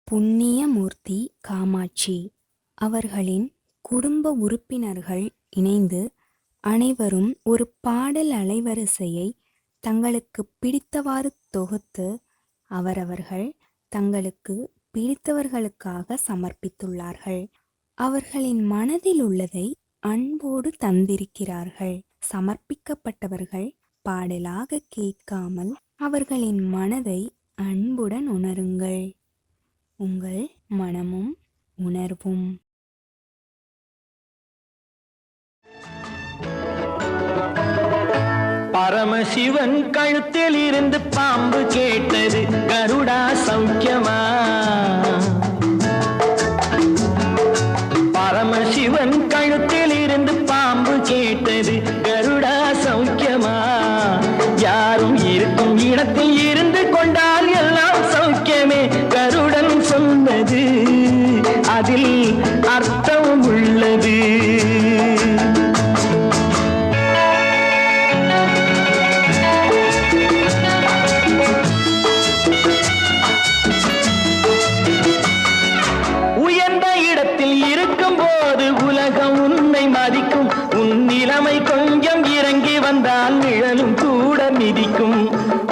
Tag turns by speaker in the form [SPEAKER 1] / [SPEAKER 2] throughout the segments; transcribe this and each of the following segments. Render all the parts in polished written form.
[SPEAKER 1] புண்ணியமூர்த்தி காமாட்சி அவர்களின் குடும்ப உறுப்பினர்கள் இணைந்து அனைவரும் ஒரு பாடல் அலைவரிசையை தங்களுக்கு பிடித்தவாறு தொகுத்து அவரவர்கள் தங்களுக்கு பிடித்தவர்களுக்காக சமர்ப்பித்துள்ளார்கள். அவர்களின் மனதில் உள்ளதை அன்போடு தந்திருக்கிறார்கள். சமர்ப்பிக்கப்பட்டவர்கள் பாடலாக கேட்காமல் அவர்களின் மனதை அன்புடன் உணருங்கள். உங்கள் மனமும் உணர்வும்.
[SPEAKER 2] பரமசிவன் கழுத்தில் இருந்து பாம்பு கேட்டது, கருடா சௌக்கியமா? பரமசிவன் கழுத்தில் இருந்து பாம்பு கேட்டது, கருடா சௌக்கியமா? யாரும் இருக்கும் இடத்தில் இருந்து கொண்டால் எல்லாம் சௌக்கியமே. கருடன் சொன்னது அதில் அர்த்தம் உள்ளது. உயர்ந்த இடத்தில் இருக்கும் போது உலகம் உன்னை மதிக்கும். உன் நிலைமை கொஞ்சம் இறங்கி வந்தால் நிழலும் கூட மிதிக்கும்.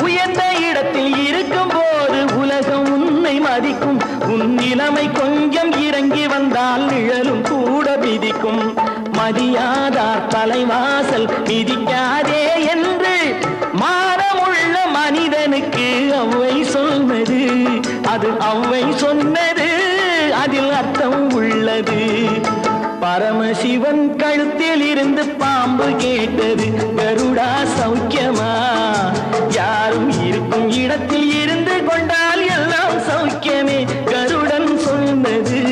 [SPEAKER 2] உயர்ந்த இடத்தில் இருக்கும் போது உலகம் உன்னை மதிக்கும். உன் நிலைமை கொஞ்சம் இறங்கி வந்தால் நிழலும் கூட மிதிக்கும். மதியாதார் தலைவாசல் மிதிக்காதே என்று மானமுள்ள மனிதனுக்கு அவ்வை சொன்னது. அது அவ்வை சொன்னது, அதில் அர்த்தம் உள்ளது. பரமசிவன் கழுத்தில் இருந்து பாம்பு கேட்டது, கருடா சௌக்கியமா? யாரும் இருக்கும் இடத்தில் இருந்து கொண்டால் எல்லாம் சௌக்கியமே. கருடன் சொன்னது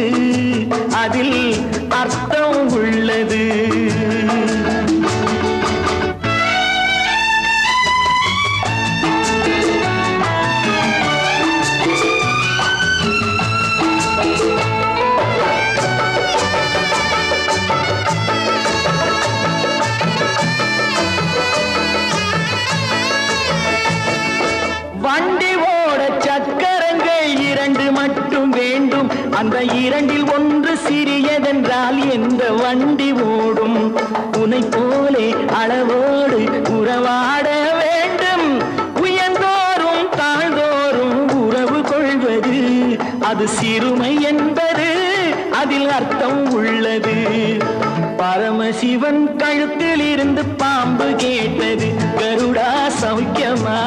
[SPEAKER 2] அதில் அர்த்தம் உள்ளது. வண்டி ஓட சக்கரங்கள் இரண்டு மட்டும் வேண்டும். அந்த இரண்டில் ஒன்று சிறியதென்றால் எந்த வண்டி ஓடும்? உன்னை போலே அளவோடு உறவாட வேண்டும். உயர்ந்தோறும் தாழ்ந்தோறும் உறவு கொள்வது அது சிறுமை என்பது அதில் அர்த்தம் உள்ளது. பரமசிவன் கழுத்தில் இருந்து பாம்பு கேட்டது, கருடா சௌக்கியமா?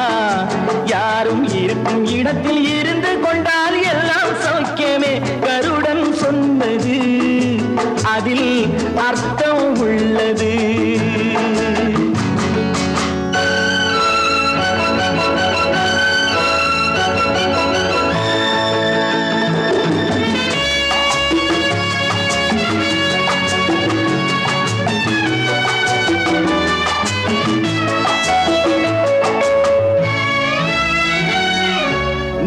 [SPEAKER 2] யாரும் இருக்கும் இடத்தில் இருந்து கொண்டால் எல்லாம் சௌக்கியமே. கருடன் சொன்னது அதில் அர்த்தம் உள்ளது.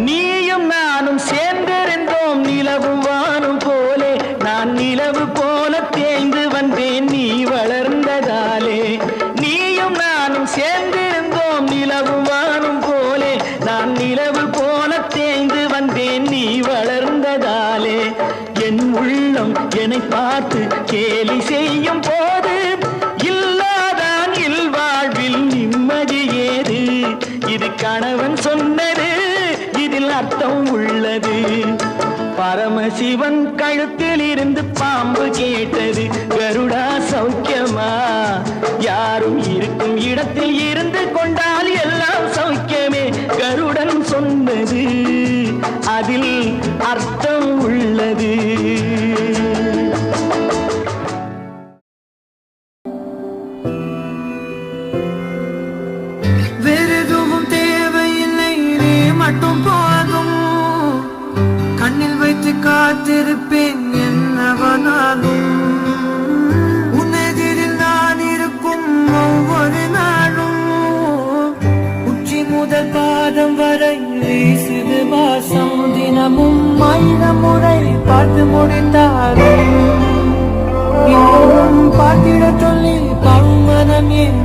[SPEAKER 2] நீயும் நானும் சேர்ந்திருந்தோம் நிலவும் வானும் போலே. நான் நிலவு போல தேய்ந்து வந்தேன் நீ வளர்ந்ததாலே. நீயும் நானும் சேர்ந்திருந்தோம் நிலவும் வானும் போலே. நான் நிலவு போல தேய்ந்து வந்தேன் நீ வளர்ந்ததாலே. என் உள்ளம் என்னை பார்த்து கேலி செய்யும் போது இல்லாதான் இல்வாழ்வில் நிம்மதி ஏது? இது கணவன் சொன்னது, இதில் அர்த்தம் உள்ளது. பரமசிவன் கழுத்தில் இருந்து பாம்பு கேட்டது, கருடா சௌக்கியமா? யாரும் இருக்கும் இடத்தில் இருந்து கொண்டால் எல்லாம் சௌக்கியமே. கருடன் சொன்னது அதில் அர்த்தம் உள்ளது.
[SPEAKER 3] வேறெதுவும் தேவையில்லை, நீ மட்டும் போதும். கண்ணில் வைத்து காத்திருப்பேன் என்னவனாலும். உன்னெதிரில் நான் இருக்கும் ஒவ்வொரு நாளும். உச்சி முதல் பாதம் வரை வீசுது வாசம். தினமும் 1000 முறை பார்த்து முடித்தாலும் இன்னும் பார்த்திட சொல்லி பருமனம் ஏன்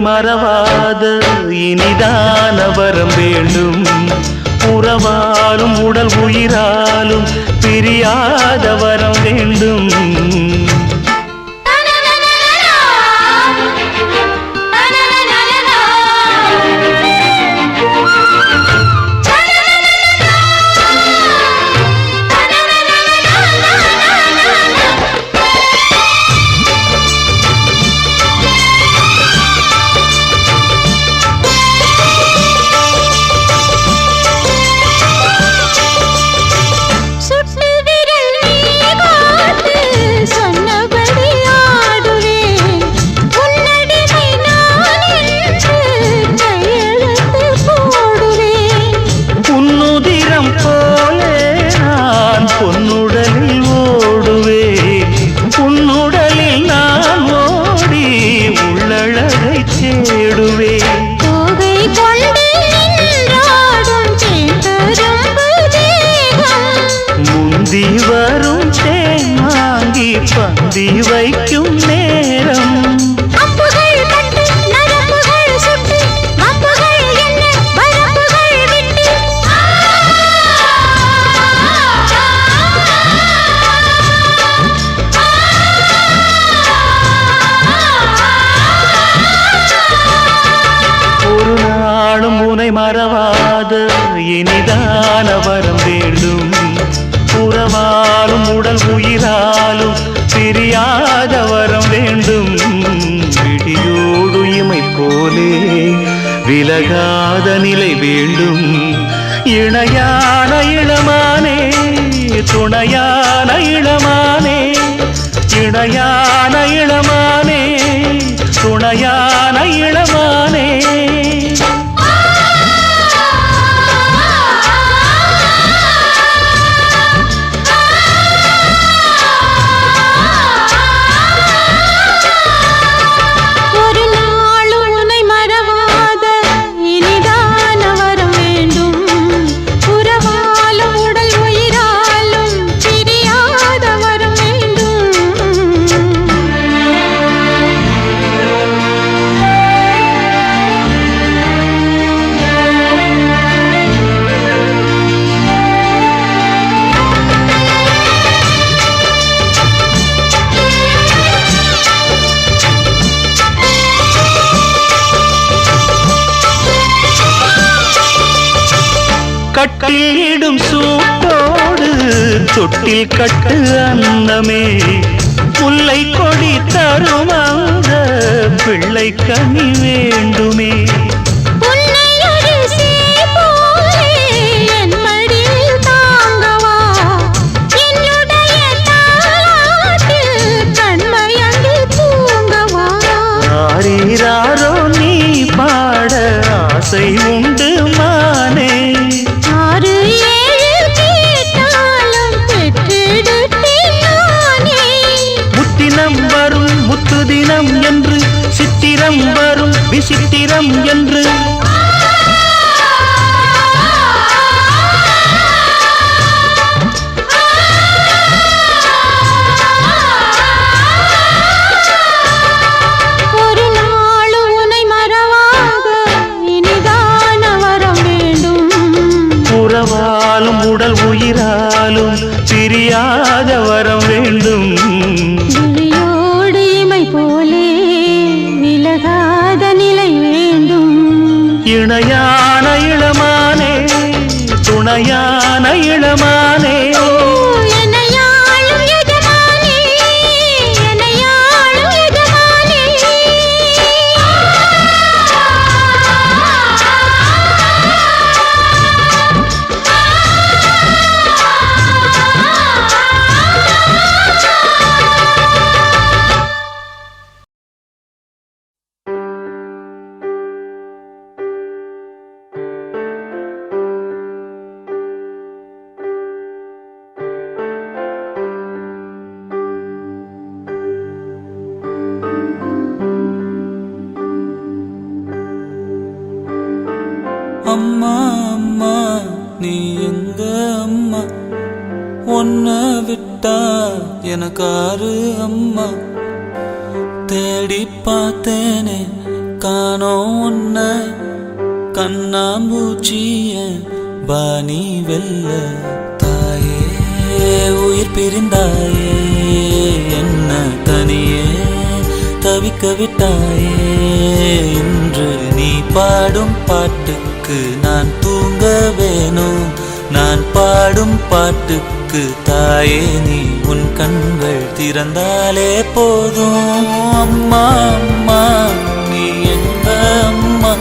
[SPEAKER 2] மறவாத இனிதான வரம் வேண்டும். உறவாலும் உடல் உயிராலும் பிரியாத வரம் வேண்டும். இனிதான வரம் வேண்டும். உறவாலும் உடல் உயிராலும் பிரியாத வரம் வேண்டும். விடியோடு இமை போலே விலகாத நிலை வேண்டும். இணையான இளமானே துணையான இளமானே, இணையான இளமானே துணையான இளமானே. கட்டிலிடும் சூட்டோடு தொட்டில் கட்டு அன்னமே, முல்லை கொடி தரும் அந்த பிள்ளை கனி வேண்டுமே. ஆரீராரோ நீ பாட ஆசை உண்டு மானே. முத்தினம் வரும் முத்துதினம் என்று, சித்திரம் வரும் விசித்திரம் என்று. உறவாலும் உடல் உயிராலும் பிரியாத வரம் வேண்டும்.
[SPEAKER 4] விழியோடு இமை போலே விலகாத நிலை வேண்டும்.
[SPEAKER 2] இணையான இளமானே துணையான இளமானே.
[SPEAKER 3] அம்மா அம்மா நீ எங்க அம்மா, உன்னை விட்டா எனக்காரு அம்மா. தேடி பார்த்தேனே காணோம் உன்னை, கண்ணாம்பூச்சிய பாணி வெல்ல. தாயே உயிர் பிரிந்தாயே, என்ன தனியே தவிக்க விட்டாயே. இன்று நீ பாடும் பாட்டுக்கு நான் தூங்க வேணும். நான் பாடும் பாட்டுக்கு தாயே நீ உன் கண்கள் திறந்தாலே போதும். அம்மா அம்மா நீ எங்க அம்மா,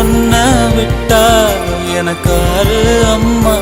[SPEAKER 3] உன்னை விட்டா எனக்காரு அம்மா.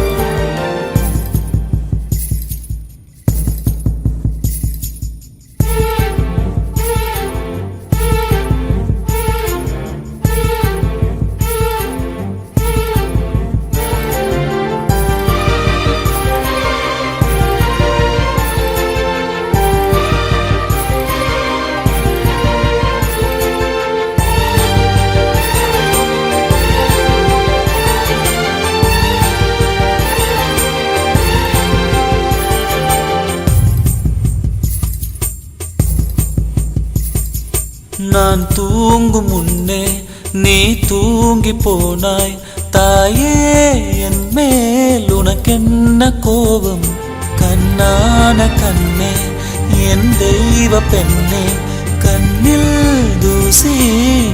[SPEAKER 3] நான் தூங்கும் முன்னே நீ தூங்கி போனாய். தாயே என் மேல் உனக்கென்ன கோபம்? கண்ணான கண்ணே என் தெய்வ பெண்ணே, கண்ணில் தூசி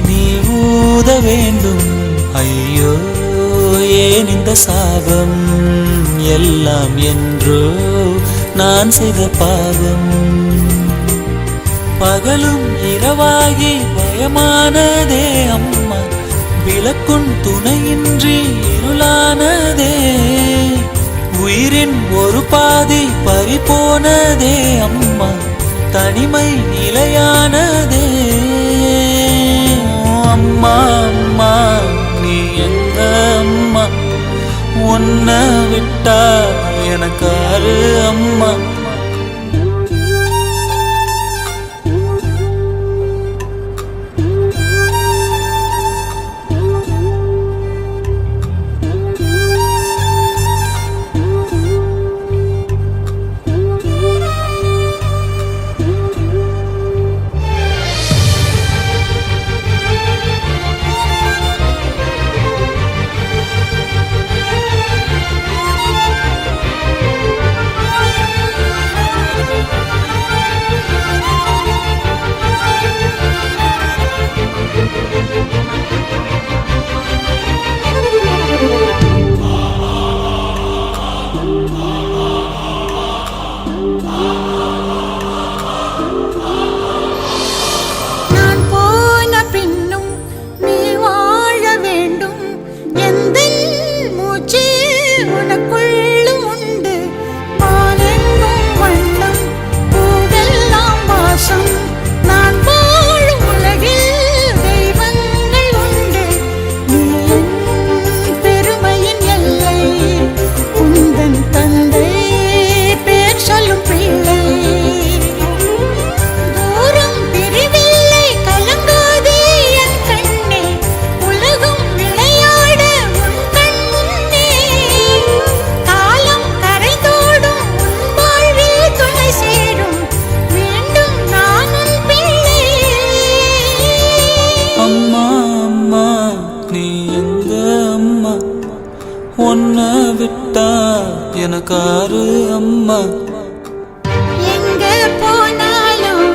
[SPEAKER 3] நீ ஊத வேண்டும். ஐயோ ஏன் இந்த சாபம் எல்லாம் என்றோ நான் செய்த பாவம். பகலும் இரவாகி பயமானதே அம்மா, விளக்குன் துணையின்றி இருளானதே. உயிரின் ஒரு பாதி பறிபோனதே அம்மா, தனிமை நிலையானதே. அம்மா அம்மா நீ எங்க அம்மா, உன்னை விட்டா எனக்காரு அம்மா. உன்னை விட்டா எனக்காரு அம்மா.
[SPEAKER 4] எங்க போனாலும்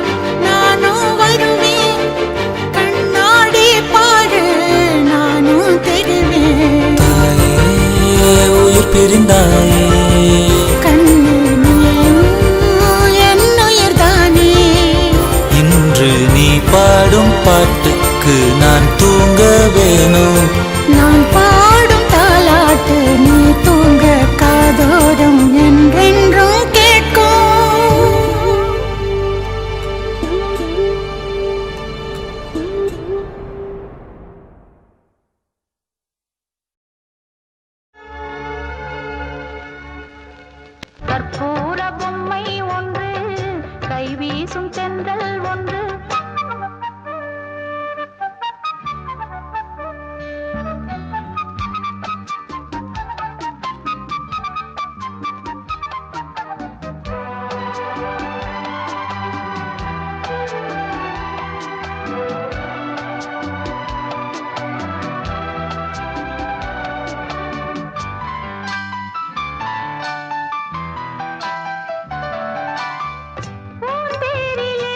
[SPEAKER 4] நானும் வருவேன், கண்ணாடி பாரு நானும் தெரிவேன்.
[SPEAKER 3] தாயே உயிர் பிரிந்தாயே,
[SPEAKER 4] கண்ணு என் உயிர்தானே.
[SPEAKER 3] இன்று நீ பாடும் பாட்டுக்கு நான் தூங்க வேணும்.
[SPEAKER 4] நான் பாடும் தாலாட்டு நீ தூங்க காதோரம் என்றென்றும் கேட்கும்.
[SPEAKER 5] கற்பூர பொம்மை ஒன்று, கைவீசும் தென்றல் ஒன்று, பூந்தேரிலே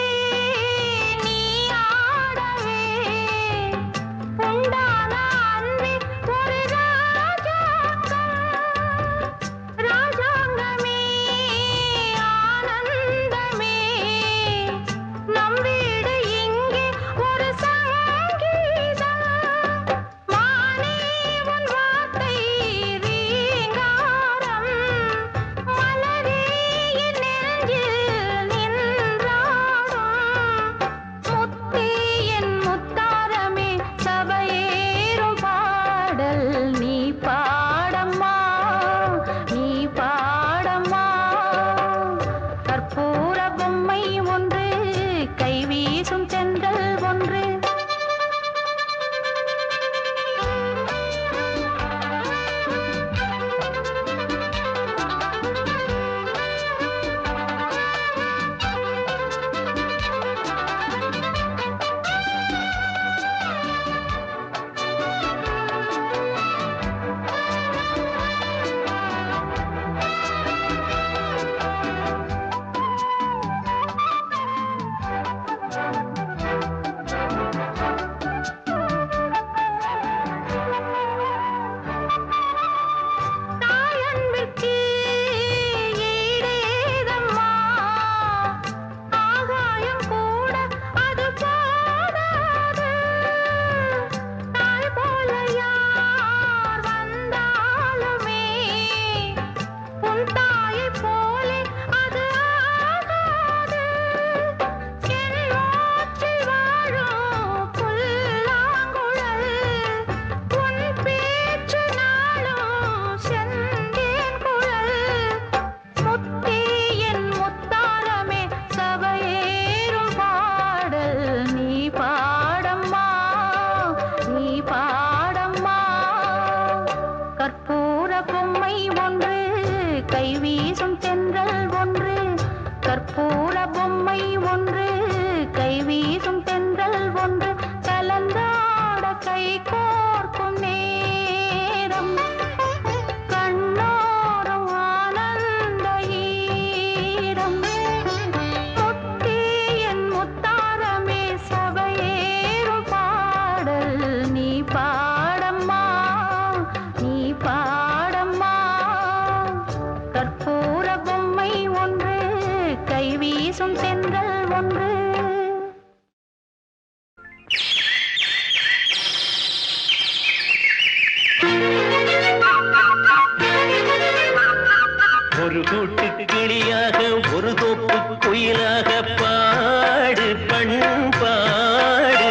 [SPEAKER 2] ஒரு கூட்டு கிளியாக ஒரு தோப்பு குயிலாக பாடு பண்பாடு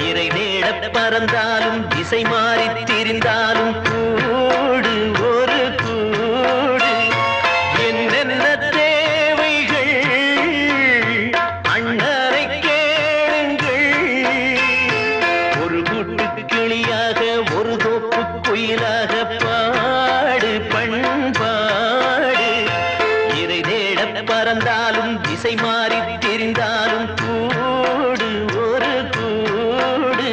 [SPEAKER 2] இறை தேட பறந்தாலும் திசை மாறி திரிந்தாலும் கூடு ஒரு கூடு என்னென்ன தேவைகள் அண்ணரை கேளுங்கள் ஒரு கூட்டு கிளியாக ஒரு தோப்பு குயிலாக பாடு பண்பாடு இறை தேட பறந்தாலும் திசை மாறி தெரிந்தாலும் கூடு ஒரு கூடு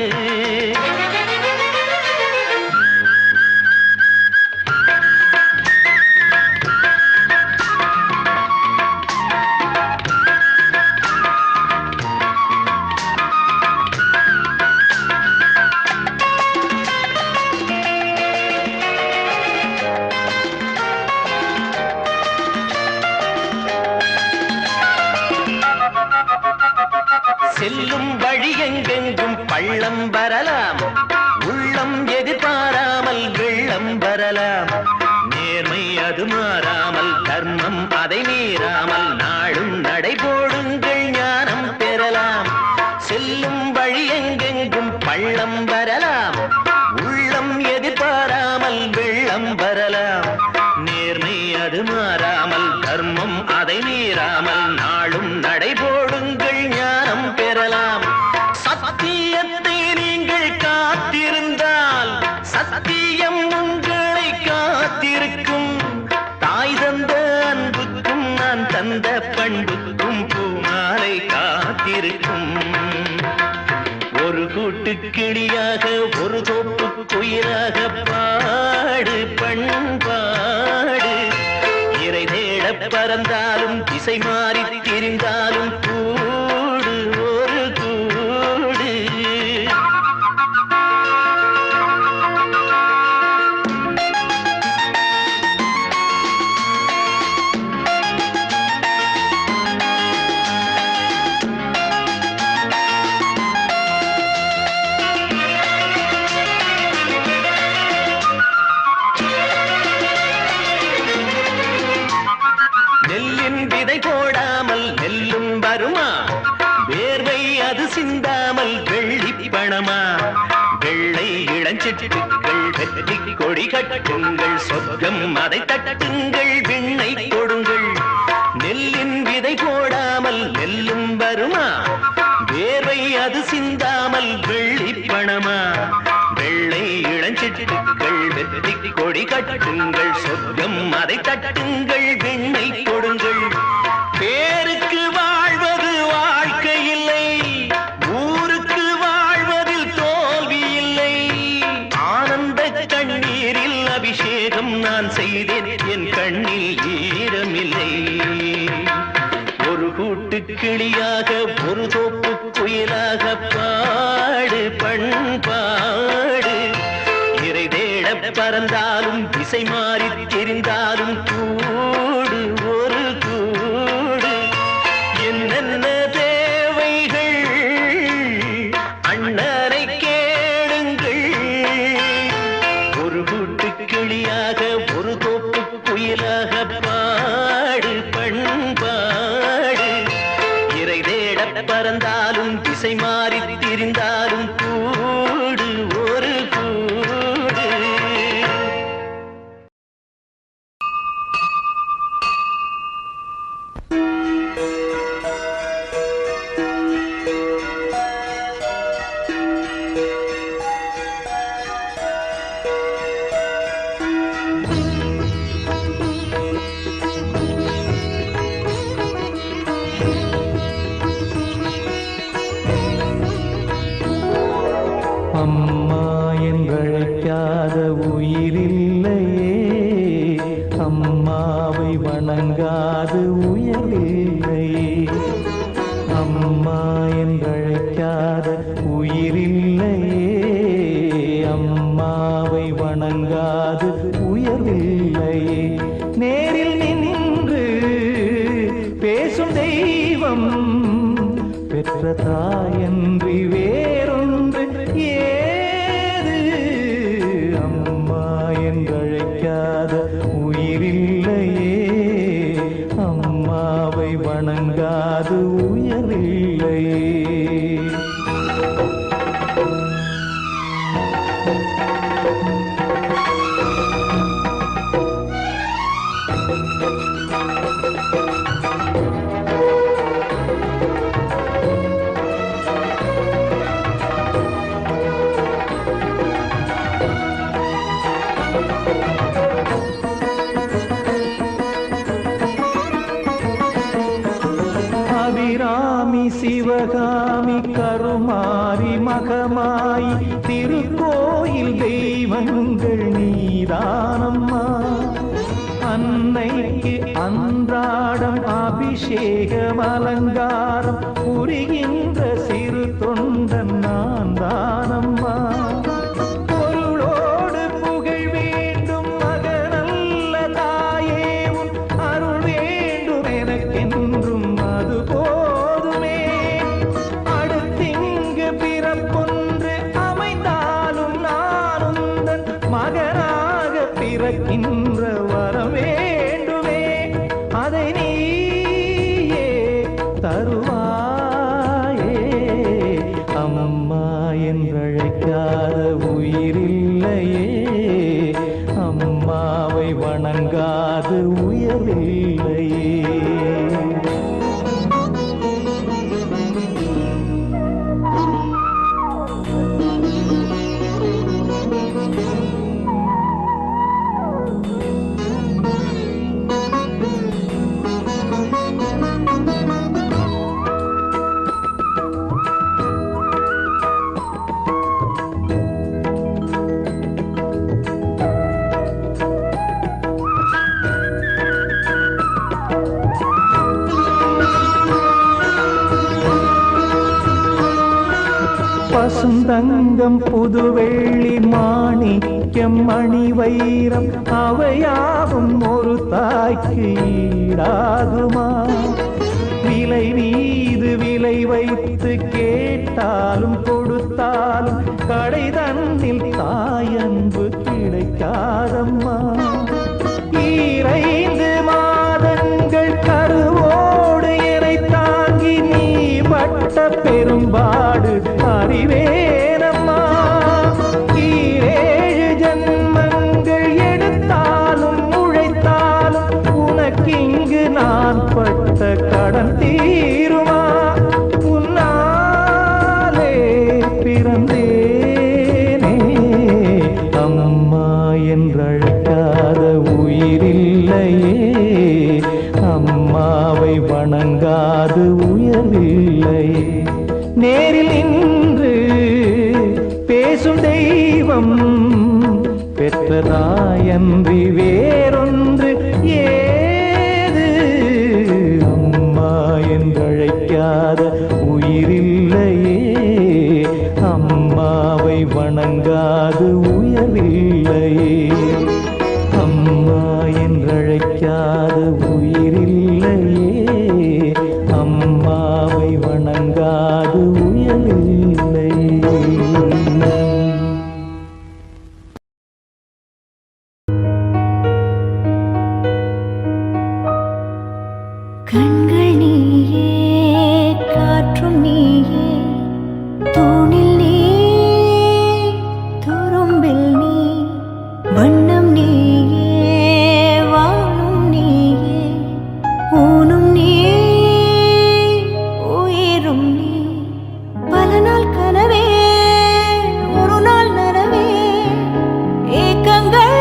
[SPEAKER 2] செல்லும் வழி எங்கெங்கும் பள்ளம் வரலாம் உள்ளம் எதிர்பாராமல் வெள்ளம் வரலாம் நேர்மை அது மாறாமல் தர்மம் அதை மீறாமல் நாடும் நடைபோடுங்கள் ஞானம் பெறலாம் செல்லும் வழி எங்கெங்கும் பள்ளம் வரலாம் உள்ளம் எதிர்பாராமல் வெள்ளம் வரலாம் நேர்மை அது மாறாமல் தர்மம் அதை மீறாமல் நாளும் நடைபோடுங்கள் ஞானம் பெறலாம் சத்தியத்தை நீங்கள் காத்திருந்தால் சத்தியம் உங்களை காத்திருக்கும் தாய் தந்த அன்புக்கும் நான் தந்த பண்புக்கும் பூமாலை காத்திருக்கும் ஒரு கூட்டு கிளியாக ஒரு தோப்பு குயிலாக பாடு பண்பாடு இறை தேட பறந்தாலும் திசை மாறி திரிந்தாலும் கூடு ஒரு கூடு நெல்லின் விதை போடாமல் நெல்லும் வருமா வேர்வை அது சிந்தாமல் வெள்ளி பணமா வெள்ளை இளஞ்சிட்டுக்கள் வெற்றி கொடி கட்டுங்கள் சொர்க்கம் அதை தட்டுங்கள் விண்ணை கொடுங்கள் நெல்லின் விதை போடாமல் நெல்லும் வருமா வேர்வை அது சிந்தாமல் வெள்ளி பணமா வெள்ளை இளஞ்சிட்டுக்கள் வெற்றி கொடி கட்டுங்கள் சொர்க்கம் அதை தட்டுங்கள் விண்ணை கொடுங்கள் பேருக்கு வாழ்வது வாழ்க்கை இல்லை ஊருக்கு வாழ்வதில் தோல்வி இல்லை ஆனந்த கண்ணீரில் அபிஷேகம் நான் செய்தேன் என் கண்ணில் ஈரமில்லை ஒரு கூட்டு கிளியாக ஒரு தோப்பு குயிலாக பாடு பண்பாடு இறை தேட பறந்தாலும் திசை மாறி தெரிந்தாலும் கூடு ஒரு கூடு என்னென்ன தேவைகள் அண்ணரை கேளுங்கள் ஒரு கூட்டு கிளியாக ஒரு தோப்பு குயிலாக பாடு பண்பாடு இறை தேட பறந்தாலும் திசை மாறி திரிந்தாலும் கூடு ஒரு கூடு அபிராமி சிவகாமி கருமாரி மகமாயி திருக்கோயில் தெய்வங்கள் நீதானம்மா. அன்னைக்கு அன்றாடம் அபிஷேகம் அலங்காரம் புரிகின்ற சிறு தொண்டன் நான் தானம்மா. பொருளோடு புகழ் வேண்டும் மகனல்ல தாயே, உன் அருள் வேண்டும் எனக்கென்றும் அது போதுமே. அடுத்திங்கு பிறப்பொன்று அமைந்தாலும் நான் உந்தன் மகனாக பிறக்கின்ற வரம் வேண்டுமே. அதை நீயே தருவாயே. அம்மா என்றழைக்காத உயிரில்லையே, அம்மாவை வணங்காது உயரில்லையே. பசுந்தங்கம் புதுவெள்ளி மாணிக்கம் மணி வைரம் அவையாவும் ஒரு தாய்க்கு ஈடாகுமா? விலை மீது விலை வைத்து கேட்டாலும் கொடுத்தாலும் கடை தன்னில் தாயன்பு கிடைக்காதம்மா. ஈரைந்து மாதங்கள் கருவோடு என்னை தாங்கி நீ பட்ட பெரும்பாடு அறிவேனம்மா. ஈரேழு ஜன்மங்கள் எடுத்தாலும் உழைத்தாலும் உனக்கிங்கு நான் பட்ட கடன் தீருமா? உன்னாலே பிறந்தேனே, அம்மா என்றழைக்காத உயிரில்லையே, அம்மாவை வணங்காது உயர்வில்லையே. நேரில் நின்று பேசும் தெய்வம் பெற்றதாயன்றி வேறொன்று ஏது? அம்மா என்றழைக்காத உயிரில்லையே, அம்மாவை வணங்காது உயர்வில்லையே. அம்மா என்றழைக்காத உயிரில்லையே, அம்மாவை வணங்காது உயர்வில்லையே.
[SPEAKER 4] கண்கள் நீயே, காற்றும் நீயே, தூணில் நீ, துரும்பில் நீ, வண்ணம் நீயே, வானும் நீயே, ஊனும் நீ, உயிரும் நீ. பல நாள் கனவே, ஒரு நாள் நனவே, ஏக்கங்கள்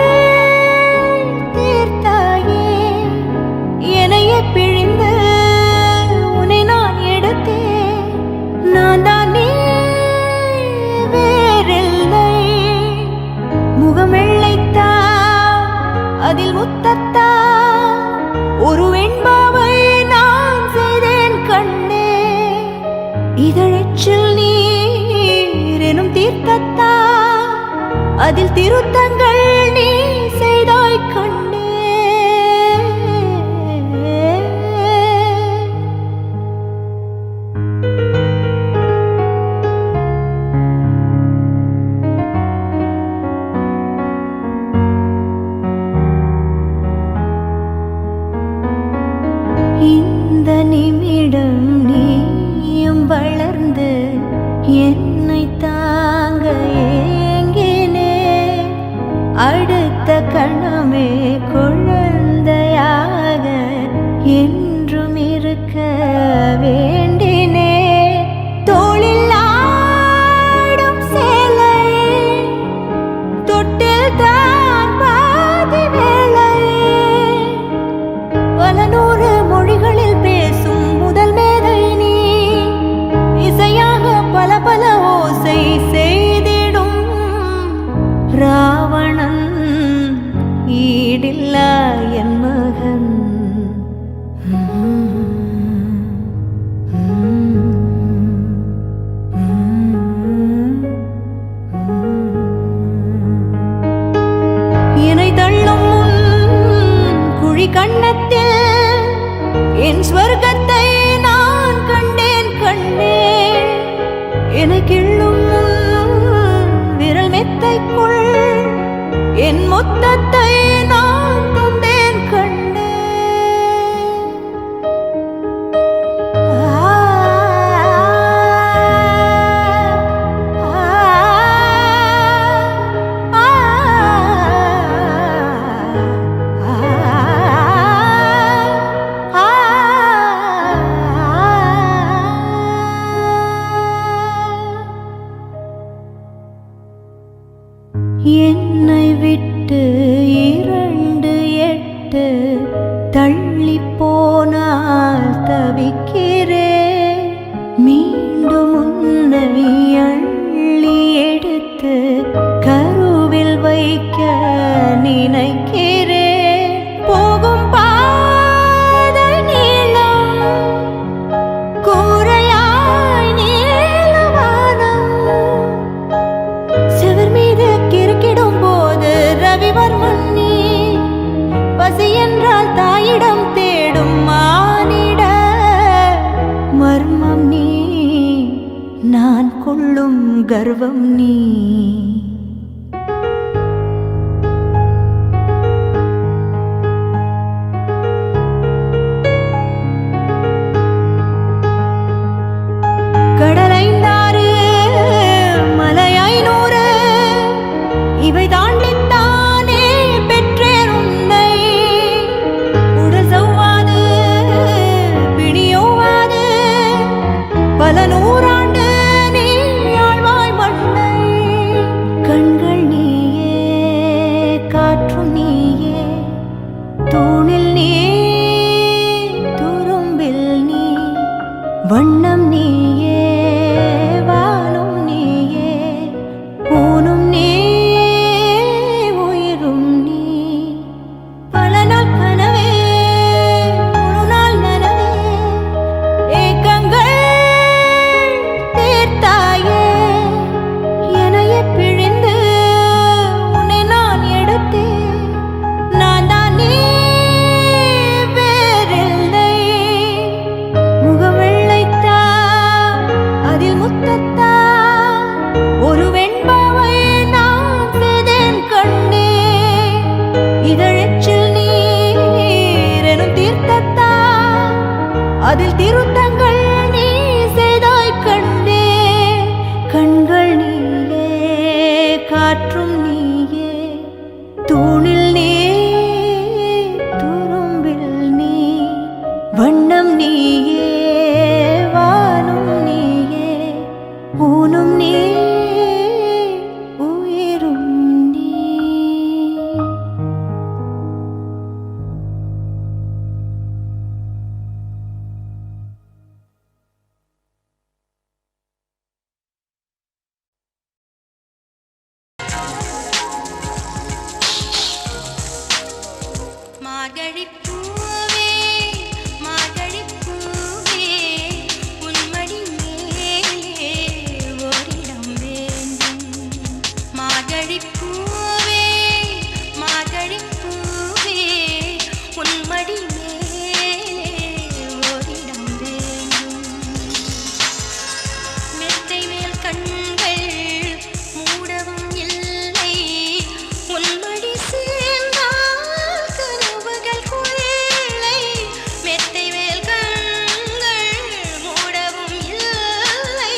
[SPEAKER 4] தீர்த்தாயே. என்னையே பிழிந்து உன்னை நான் எடுத்தேன். நான் தான் நீ வேறில்லை. முகம் வெள்ளைத்தா, அதில் முத்தத்தா, ஒரு வெண்பாவை நான் செய்தேன் கண்ணே. இதழச்சில் நீர் எனும் தீர்த்தத்தா, அதில் திருத்தங்கள் நீ செய்தாய் கண்ணே. இந்த நிமிடம் நீயும் வளர்ந்து என்னை தாங்க ஏங்கினே. அடுத்த கணமே குழந்தையாக என்றும் இருக்க வேண்டினே. தோளில் ஆடும் சேலை தொட்டில் தான் பாதி வேலை. பல நூறு மொழிகளில் பேசும் முதல் மேதை நீ. இசையாக பல பல ஓசை செய்திடும் ராவணன் ஈடில்லா என் மகன். என்னை தள்ளும் முன் குழி கண்ணத்தில் என் ஸ்வர்க்கத்தை நான் கண்டேன் கண்டேன். என்னை கிள்ளும் முன் விரல் மெத்தைக்குள் என் மொத்தத்தை நான் தந்தேன் கண்டேன். என்னை விட்டு 2 8 தள்ளி போனால் தவிக்கிறேன். மீண்டும் உன்னை அள்ளி எடுத்து கருவில் வைக்க நினைக்கிறேன். போகும் பாதை நீளம் கூரையாய் நீளவானம். செவர் மீது கிறுக்கிடும் போது ரவிவர்மன் நீ. பசி என்றால் தாயிடம் தேடும் மானிட மர்மம் நீ. நான் கொள்ளும் கர்வம் நீ. கடலைந்தாறு மலை 500 இவை தாண்டித்தானே பெற்றேன் உன்னை. உடல் சவ்வாது பிணியோவாது பல நூறாண்டு நீ ஆழ்வாய் மண்ணை. கண்கள் நீயே காற்று நீயே தூணில் நீ துரும்பில் நீ. வண்ணம் நீயே வானும் நீயே ஊனும் நீ உயிரும் நீ. பல நாள் கனவே முழு நாள் நனவே ஏக்கங்கள் தீர்த்தாயே. என்னையே பிழிந்து உன்னை நான் எடுத்தேன். நான் தான் நீ வேறில்லை. முகம் வெள்ளைத்தா அதில் முத்தத்தா ஒரு வெண்பாவை நான் செய்தேன் கண்ணே. இதழச்சில் நீர் எனும் தீர்த்தத்தா அதில் திருத்தங்கள் நீ செய்தாய் கண்ணே. கண்கள் நீயே காற்றும் நீயே தூணில் நீ துரும்பில் நீ. வண்ணம் நீயே வானும் நீயே ஊனும் நீ உயிரும் நீ.
[SPEAKER 6] மார்கழிப் பூவே மார்கழிப் பூவே உன் மடி மேலே ஓரிடம் வேண்டும். மார்கழிப் பூவே மார்கழிப் பூவே உன் மடி மேலே ஓரிடம் வேண்டும். மெத்தை மேல் கண்கள் மூடவும் இல்லை. உன் மடி சேர்ந்தால் கனவுகள் கொள்ளை. மெத்தை மேல் கண்கள் மூடவும் இல்லை.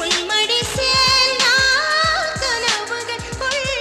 [SPEAKER 6] உன் மடி சேர்ந்தால் கனவுகள் கொள்ளை.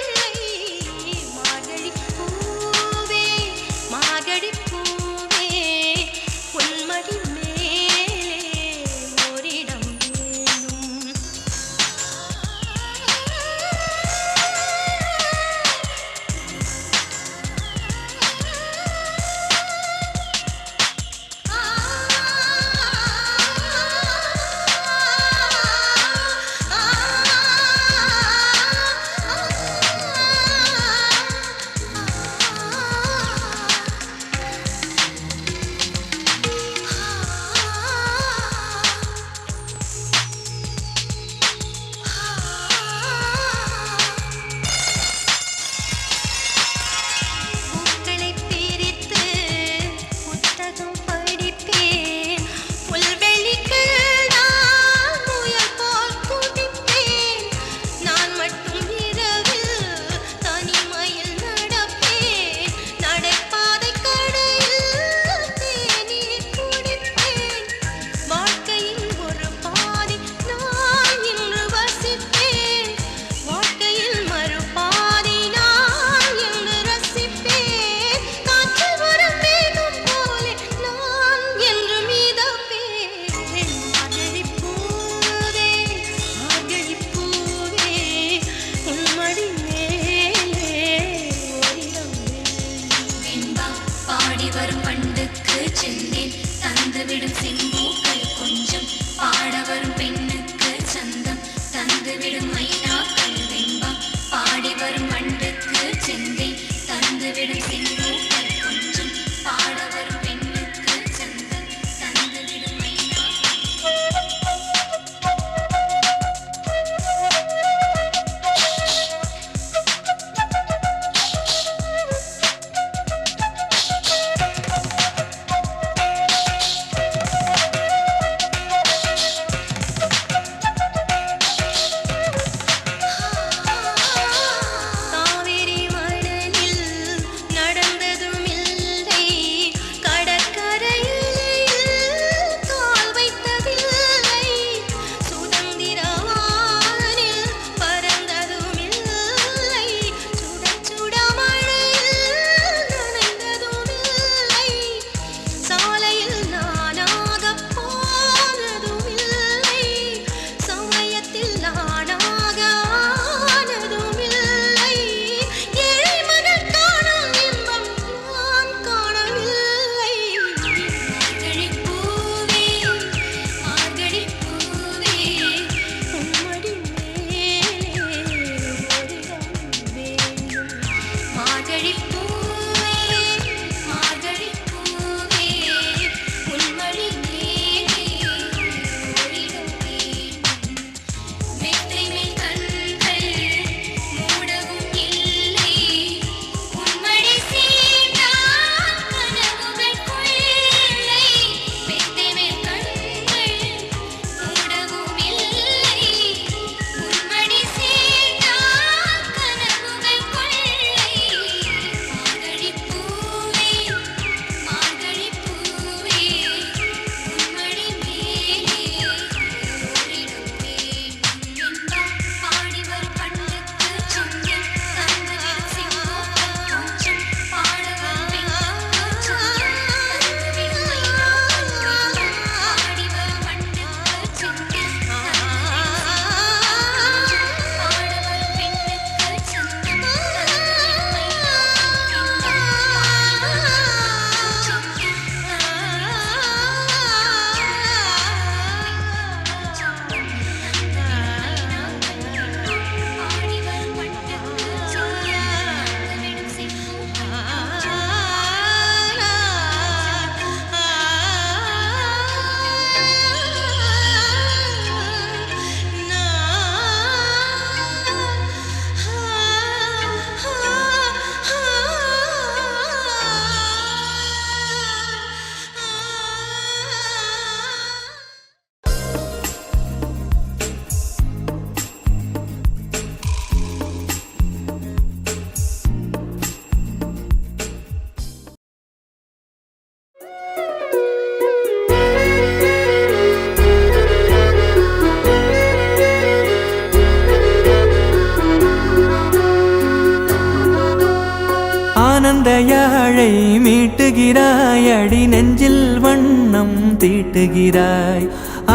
[SPEAKER 3] ஆனந்த யாழை மீட்டுகிறாய், அடி நெஞ்சில் வண்ணம் தீட்டுகிறாய்.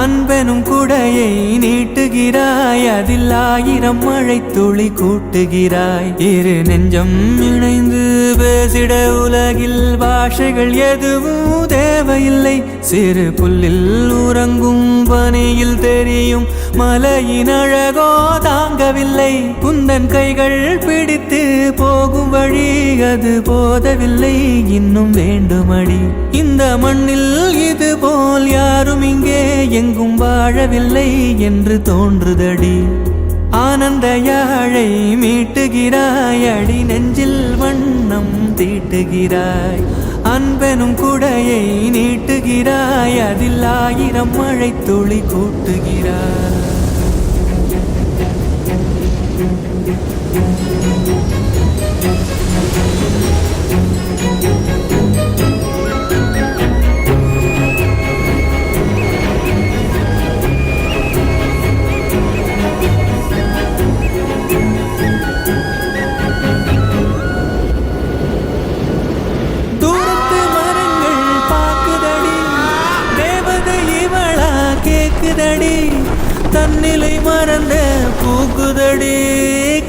[SPEAKER 3] அன்பெனும் குடையை நீட்டுகிறாய், அதில் 1000 மழை துளி கூட்டுகிறாய். இரு நெஞ்சம் இணைந்து பேசிட உலகில் பாஷைகள் எதுவும் தேவையில்லை. சிறு புல்லில் உறங்கும் பனியில் தெரியும் மலையின் அழகோ தாங்கவில்லை. குந்தன் கைகள் பிடித்து போகும் வழி அது போதவில்லை, இன்னும் வேண்டுமடி. இந்த மண்ணில் இது போல் யாரும் இங்கே எங்கும் வாழவில்லை என்று தோன்றுதடி. ஆனந்த யாழை மீட்டுகிறாய், அடி நெஞ்சில் வண்ணம் தீட்டுகிறாய். அன்பெனும் குடையை நீட்டுகிறாய், அதில் 1000 மழை துளி கூட்டுகிறாய். தன்னிலை மறந்த பூக்குதடி,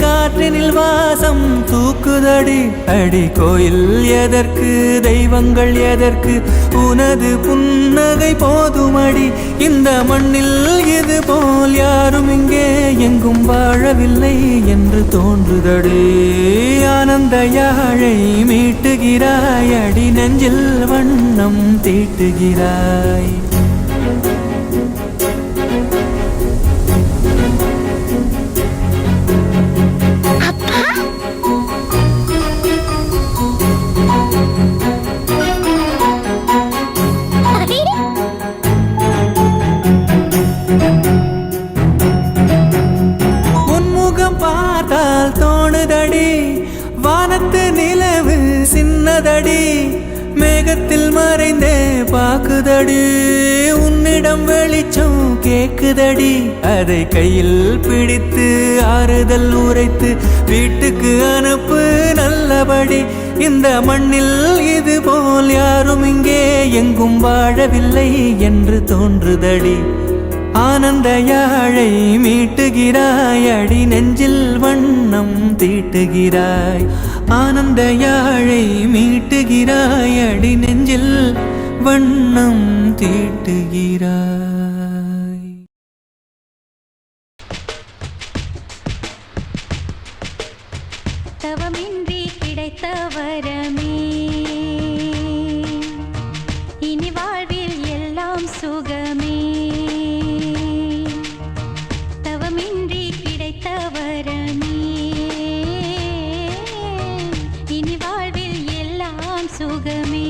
[SPEAKER 3] காற்றினில் வாசம் தூக்குதடி. அடி கோயில் எதற்கு, தெய்வங்கள் எதற்கு, உனது புன்னகை போதுமடி. இந்த மண்ணில் இது போல் யாரும் இங்கே எங்கும் வாழவில்லை என்று தோன்றுதடி. ஆனந்த யாழை மீட்டுகிறாய், அடி நெஞ்சில் வண்ணம் தீட்டுகிறாய். வானத்து நிலவு சின்னதடி, மேகத்தில் மறைந்தே பாக்குதடி. உன்னிடம் வெளிச்சம் கேக்குதடி, அதை கையில் பிடித்து ஆறுதல் உரைத்து வீட்டுக்கு அனுப்பு நல்லபடி. இந்த மண்ணில் இது போல் யாரும் இங்கே எங்கும் வாழவில்லை என்று தோன்றுதடி. ஆனந்த யாழை மீட்டுகிறாய், அடி நெஞ்சில் வண்ணம் தீட்டுகிறாய். ஆனந்த யாழை மீட்டுகிறாய், அடி நெஞ்சில் வண்ணம் தீட்டுகிறாய்.
[SPEAKER 6] தவமின்றி கிடைத்த வரமே, இனி வாழ்வில் எல்லாம் சுகமே. தவமின்றி கிடைத்த வரமே, இனி வாழ்வில் எல்லாம் சுகமே.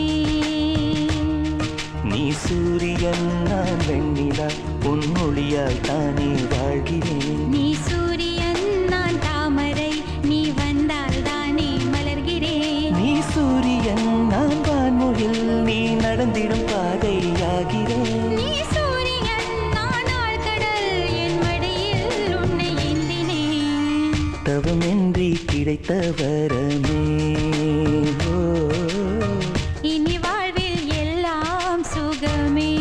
[SPEAKER 2] நீ சூரியன் நான் வெண்ணிலா, பொன்னொழியால் தானே வாழ்கிறேன்.
[SPEAKER 6] நீ சூரியன் நான் தாமரை, நீ வந்தால் தானே மலர்கிறேன்.
[SPEAKER 2] நீ சூரியன் நான் வான்முகில், நீ நடந்திடும் பாதையாகிறேன்.
[SPEAKER 6] நீ சூரியன் நான் ஆழ்கடல், என் மடியில் உன்னை ஏந்தினேன்.
[SPEAKER 2] தவமின்றி கிடைத்த வரமே,
[SPEAKER 6] இனி வாழ்வில் எல்லாம் சுகமே.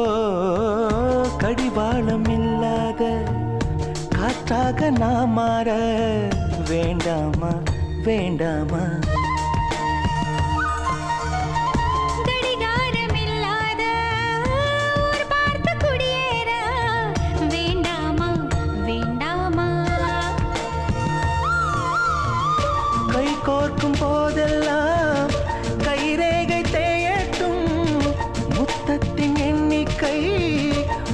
[SPEAKER 2] ஓ கடிவாளம் இல்லாத காற்றாக நான் மாற வேண்டாமா வேண்டாமா.
[SPEAKER 6] கடிகாரமில்லாத ஊர் பார்த்து குடியேற வேண்டாமா வேண்டாமா.
[SPEAKER 2] கை கோர்க்கும் போதெல்லாம் கைரேகை தேயட்டும், முத்தத்தின் எண்ணிக்கை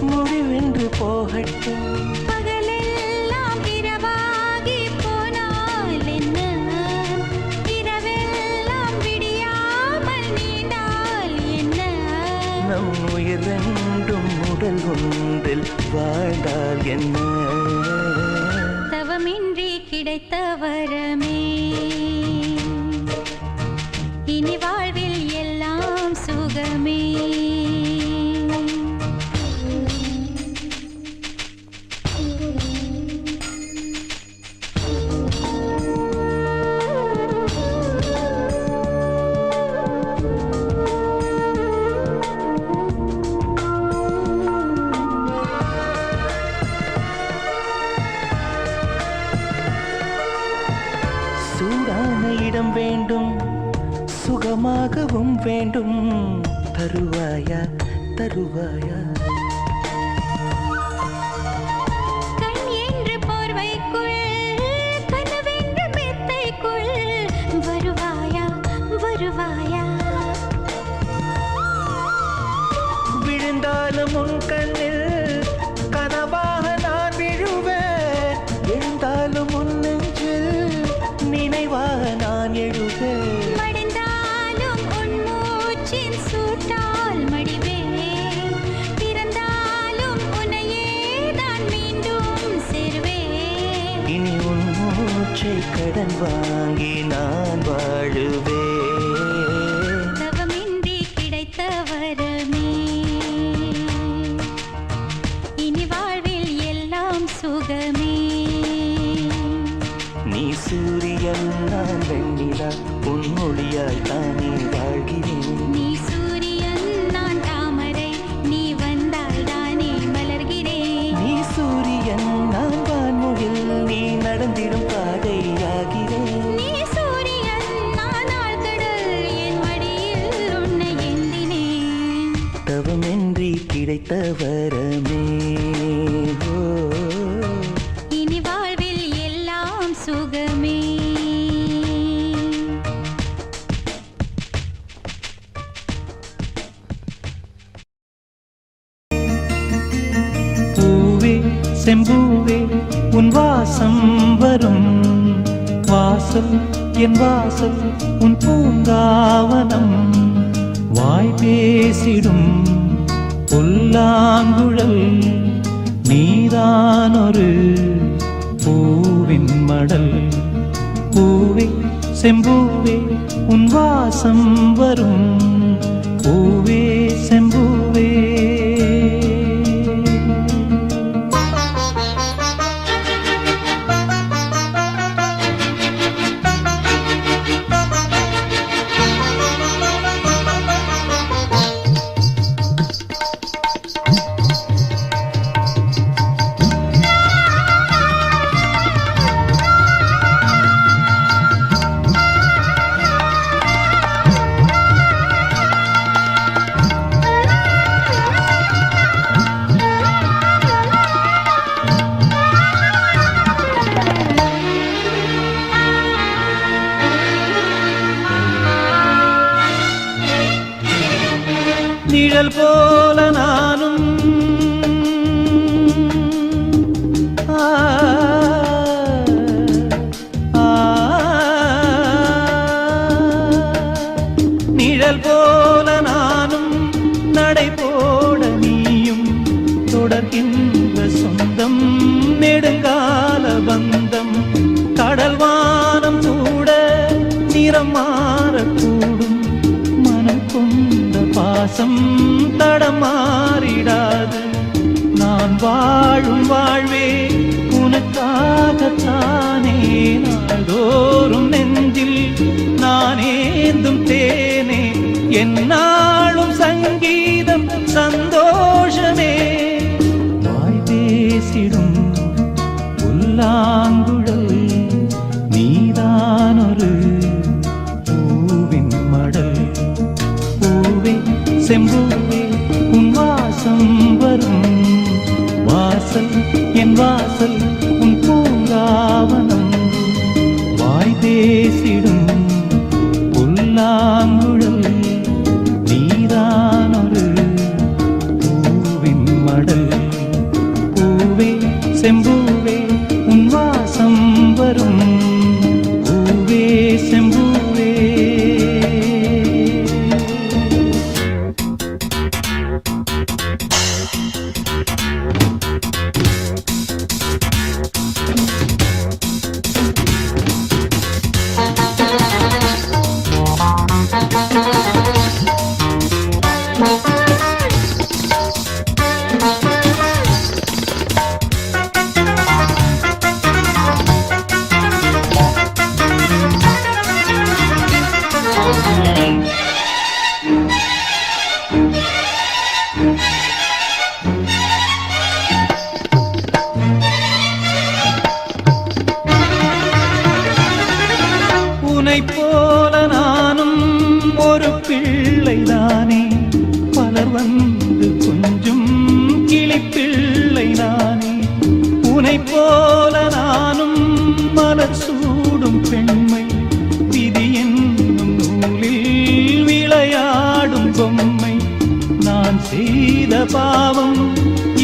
[SPEAKER 2] முடிவென்று போகட்டும்.
[SPEAKER 6] பகலெல்லாம் இரவாகி போனால் என்ன, இரவெல்லாம் நீண்டால் என்ன?
[SPEAKER 2] நம் உயிர் ரெண்டும் உடல் ஒன்று காதல் வாழ்ந்தால் என்ன?
[SPEAKER 6] தவமின்றி கிடைத்த வரமே இனி வாழ்வில் எல்லாம் சுகமே.
[SPEAKER 2] சூடான இடம் வேண்டும், சுகமாகவும் வேண்டும். தருவாயா தருவாயா?
[SPEAKER 6] கண் என்ற போர்வைக்குள் கனவென்ற மெத்தைக்குள் வருவாயா வருவாயா?
[SPEAKER 2] விழுந்தாலும் உன் கண்ணில் கனவாக நான் விழுவேன். எழுந்தாலும் உன் நெஞ்சில் நினைவாக நான் எழுவேன்.
[SPEAKER 6] மடிந்தாலும் உன் மூச்சின் சூட்டால் மடிவேன். பிறந்தாலும் உன்னையே நான் மீண்டும் சேர்வேன்.
[SPEAKER 2] இனி உன் மூச்சை கடன் வாங்கி நான் வாழுவேன்.
[SPEAKER 6] தவமின்றி கிடைத்த வரமே இனி வாழ்வில் எல்லாம் சுகமே.
[SPEAKER 2] நீ சூரியன் நான் வெண்ணிலா, உன் மொழியால் தானே வாழ்கிறேன்.
[SPEAKER 6] நீ சூரியன் நான் தாமரை, நீ வந்தால் தானே மலர்கிறேன்.
[SPEAKER 2] நீ சூரியன் நான் வான்முகில், நீ நடந்திடும் பாதையாகிறேன்.
[SPEAKER 6] நீ சூரியன் நான் ஆழ்கடல், என் மடியில் உன்னை ஏந்தினேன்.
[SPEAKER 2] தவமின்றி கிடைத்த வரமே ஓ.
[SPEAKER 6] இனி வாழ்வில் எல்லாம் சுகமே.
[SPEAKER 3] பூவே செம்பூவே உன் வாசம் வரும் வாசல் என் வாசல் உன் பூங்காவனம். வாய் பேசிடும் புல்லாங்குழல் நீதானொரு பூவின் மடல். பூவே செம்பூவே உன் வாசம் வரும் பூவே செம்பூவே. நிழல் போல நானும் ஆ, ஆ, நிழல் போல நானும் நடை போட நீயும் தொடர்கின்ற சொந்தம் நெடுங்கால பந்தம். கடல் வானம் கூட நிறம் மாறக்கூடும், மனம் கொண்ட பாசம் தடமாறிடாது. நான் வாழும் வாழ்வே உனக்காகத்தானே, நாள்தோறும் நெஞ்சில் நான் ஏந்தும் தேனே. என்னாலும் சங்கீதம் சந்தோஷமே. வாய் பேசிடும் புல்லாங்குழல் நீதானொரு பூவின் மடல். பூவே செம்பூவே உன் வாசம் வரும் வாசல் என் வாசல் உன் பூங்காவனம். வாய் பேசிடும் புல்லாங்குழல் நீதானொரு பூவின் மடல். பூவே செம்பூவே உன் வாசம் வரும் பூவே செம்பூவே. பாவம்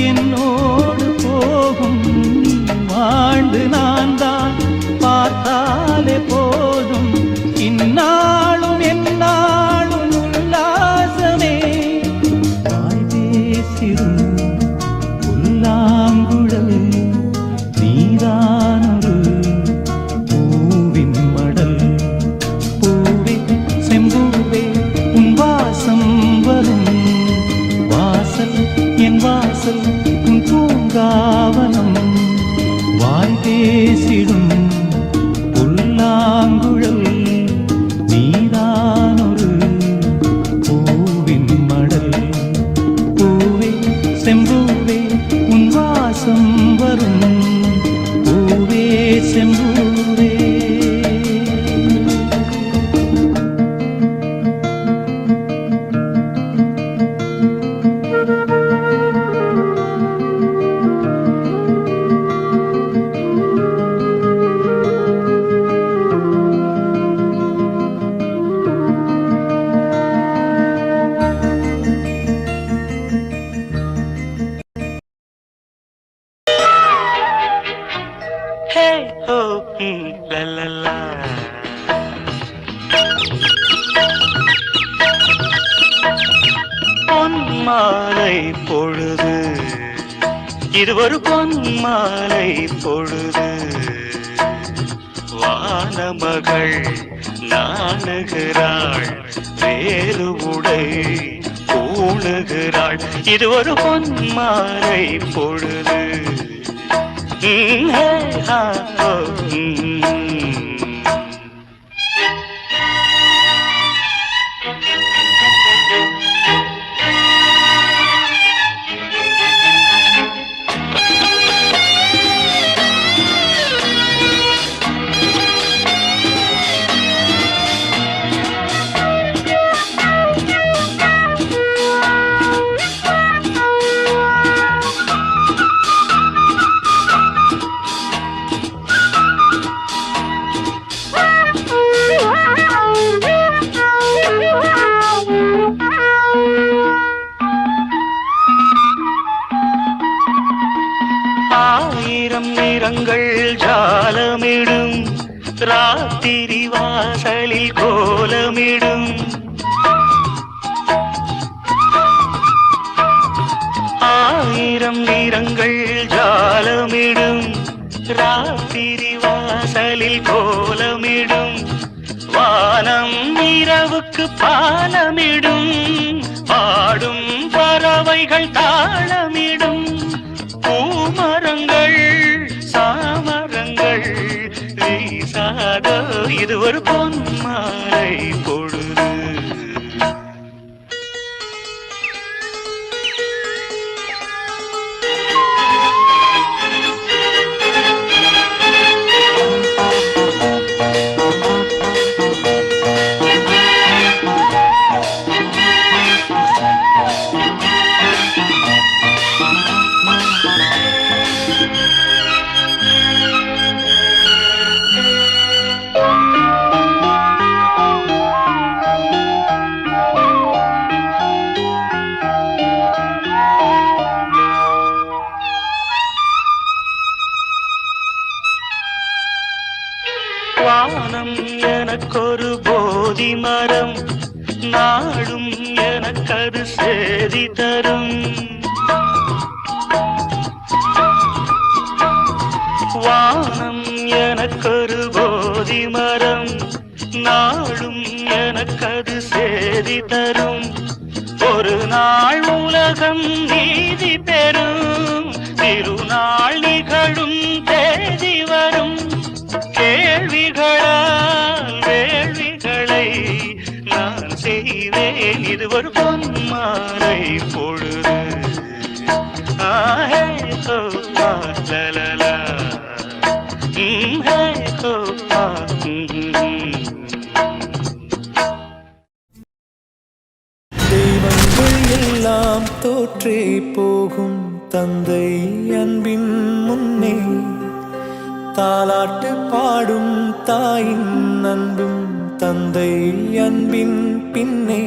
[SPEAKER 3] என்னோடு போகும். நீ வாழ்ந்து நான் தான் பார்த்தாலே போதும். இந்நாளும் எந்நாளும் உல்லாசமே. வாய் பேசிடும் புல்லாங்குழல் நீதானொரு பூவின் மடல். பூவே செம்பூவே உன் வாசம் வரும். வாசல் என் வாசல் உன் பூங்காவனம். வாய் பேசிடும் புல்லாங்குழல் நீதானொரு பூவின் மடல். பூவே செம்பூவே உன் வாசம் வரும். பூவே செம்பூவே.
[SPEAKER 2] Hey ho, la la la. பொன்மாலை பொழுது, இது ஒரு பொன்மாலை பொழுது. வானமகள் நாணுகிறாள், வேறு உடை பூணுகிறாள். இது ஒரு பொன்மாலை பொழுது. ஆயிரம் நிறங்கள் ஜாலமிடும், ராத்திரி வாசலில் கோலமிடும். ஆயிரம் நிறங்கள் ஜாலமிடும், ராத்திரி வாசலில் கோலமிடும். வானம் இரவுக்கு பாலமிடும், பாடும் பறவைகள் தாளமிடும். பூமரங்கள் சாமரங்கள் வீசாதோ, இது ஒரு பொன்மாலை பொழுது. வானம் எனக்கொரு போதி மரம், நாடும் எனக்கது சேதி தரும். வானம் எனக்கொரு போதி மரம், நாடும் எனக்கது சேதி தரும். ஒரு நாள் உலகம் நீதி பெறும், திருநாள் நிகழும் தேதி வரும். கேள்விகளால் வேள்விகளை நான் செய்வேன், இது ஒரு பொன்மாலை பொழுது. ஆஹே ஹோ லலலா, ஹே ஹோ
[SPEAKER 7] தெய்வங்கள் எல்லாம் தோற்றே போகும் தந்தை அன்பின் முன்னே. தாலாட்டு பாடும் தாயின் அன்பும் தந்தை அன்பின் பின்னே.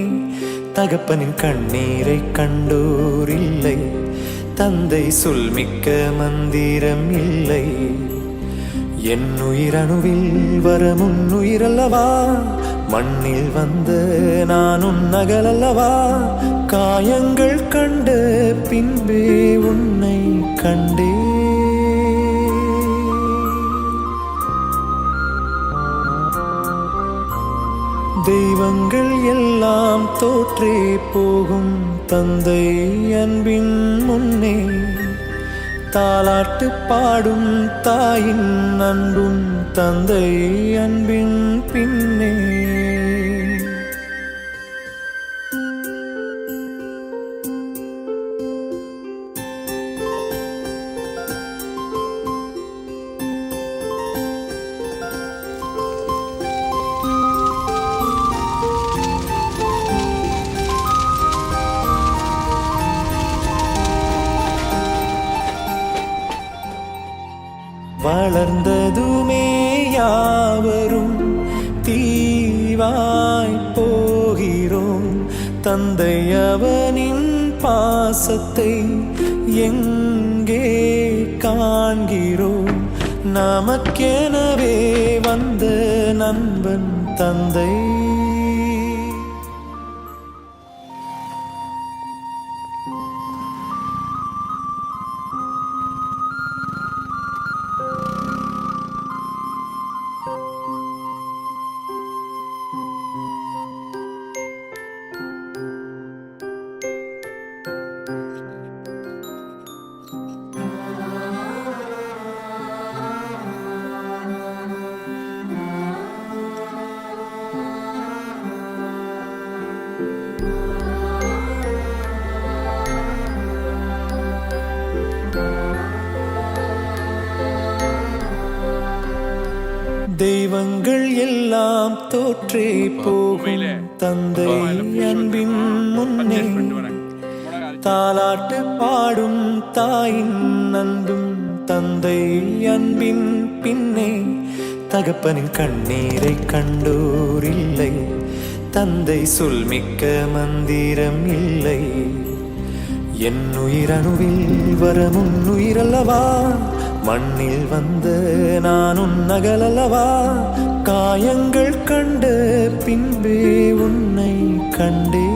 [SPEAKER 7] தகப்பனின் கண்ணீரை கண்டோர் இல்லை, தந்தை சொல்மிக்க மந்திரம் இல்லை. என் உயிரணுவில் வரும் உன் உயிரல்லவா, மண்ணில் வந்த நான் உன் நகலல்லவா. காயங்கள் கண்ட பின்பே உன்னை கண்டே. தெய்வங்கள் எல்லாம் தோற்றே போகும் தந்தை அன்பின் முன்னே, தாலாட்டு பாடும் தாயின் அன்பும் தந்தை அன்பின் பின்னே. வளர்ந்ததுமே யாவரும் தீவாய் போகிறோம், தந்தை அவனின் பாசத்தை எங்கே காண்கிறோம். நமக்கெனவே வந்த நண்பன் தந்தை. தெய்வங்கள் எல்லாம் தோற்றே போகும் தந்தை அன்பின் முன்னே, தாலாட்டு பாடும் தாயின் அன்பும் தந்தை அன்பின் பின்னே. தகப்பனின் கண்ணீரை கண்டோர் இல்லை, தந்தை சொல்மிக்க மந்திரம் இல்லை. என் உயிரணுவில் வரும் உன் உயிரல்லவா, மண்ணில் வந்த நான் உன் நகலல்லவா. காயங்கள் கண்ட பின்பே உன்னை கண்டே.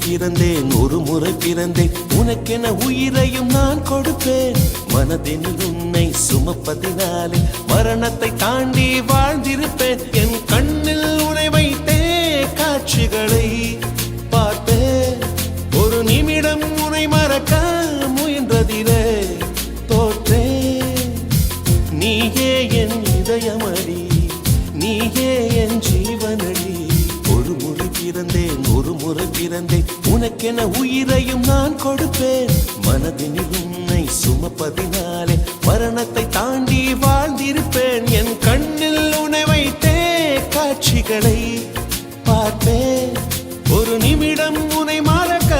[SPEAKER 8] பிறந்தேன், ஒரு முறை பிறந்தேன், உனக்கென உயிரையும் நான் கொடுப்பேன். மனதில் உன்னை சுமப்பதினாலே மரணத்தை தாண்டி வாழ்ந்திருப்பேன். என் கண்ணில் உனை வைத்தே காட்சிகளை பார்த்தேன். ஒரு நிமிடம் உனை மறக்க முயன்றதிலே தோற்றேன். நீயே என் இதயமடி, நீயே என் ஜீவனடி. ஒரு முறை பிறந்தேன், ஒரு முறை பிறந்தேன், உனக்கென உயிரையும் நான் கொடுப்பேன். மனதில் உன்னை சுமப்பதினாலே மரணத்தை தாண்டி வாழ்ந்திருப்பேன். என் கண்ணில் உன்னை வைத்தே காட்சிகளை பார்ப்பேன். ஒரு நிமிடம் உன்னை மறக்க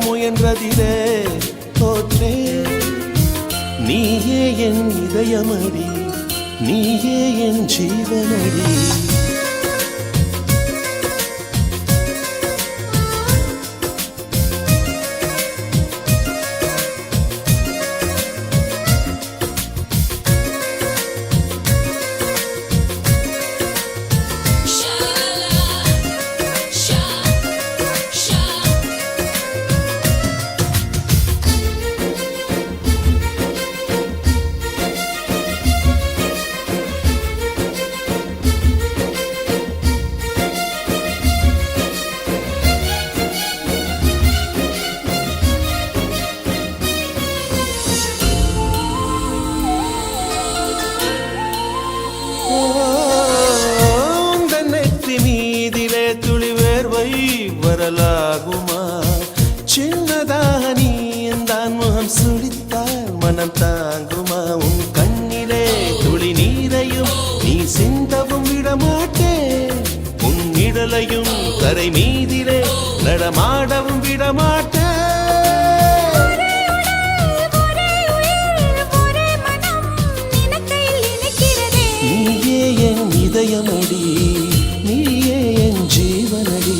[SPEAKER 8] முயன்றதிலே தோற்றேன். நீயே என் இதயமடி, நீயே என் ஜீவனடி. நடமாடவும் விடமாட்டேன். நீயே என் இதயமடி, நீயே என் ஜீவனடி.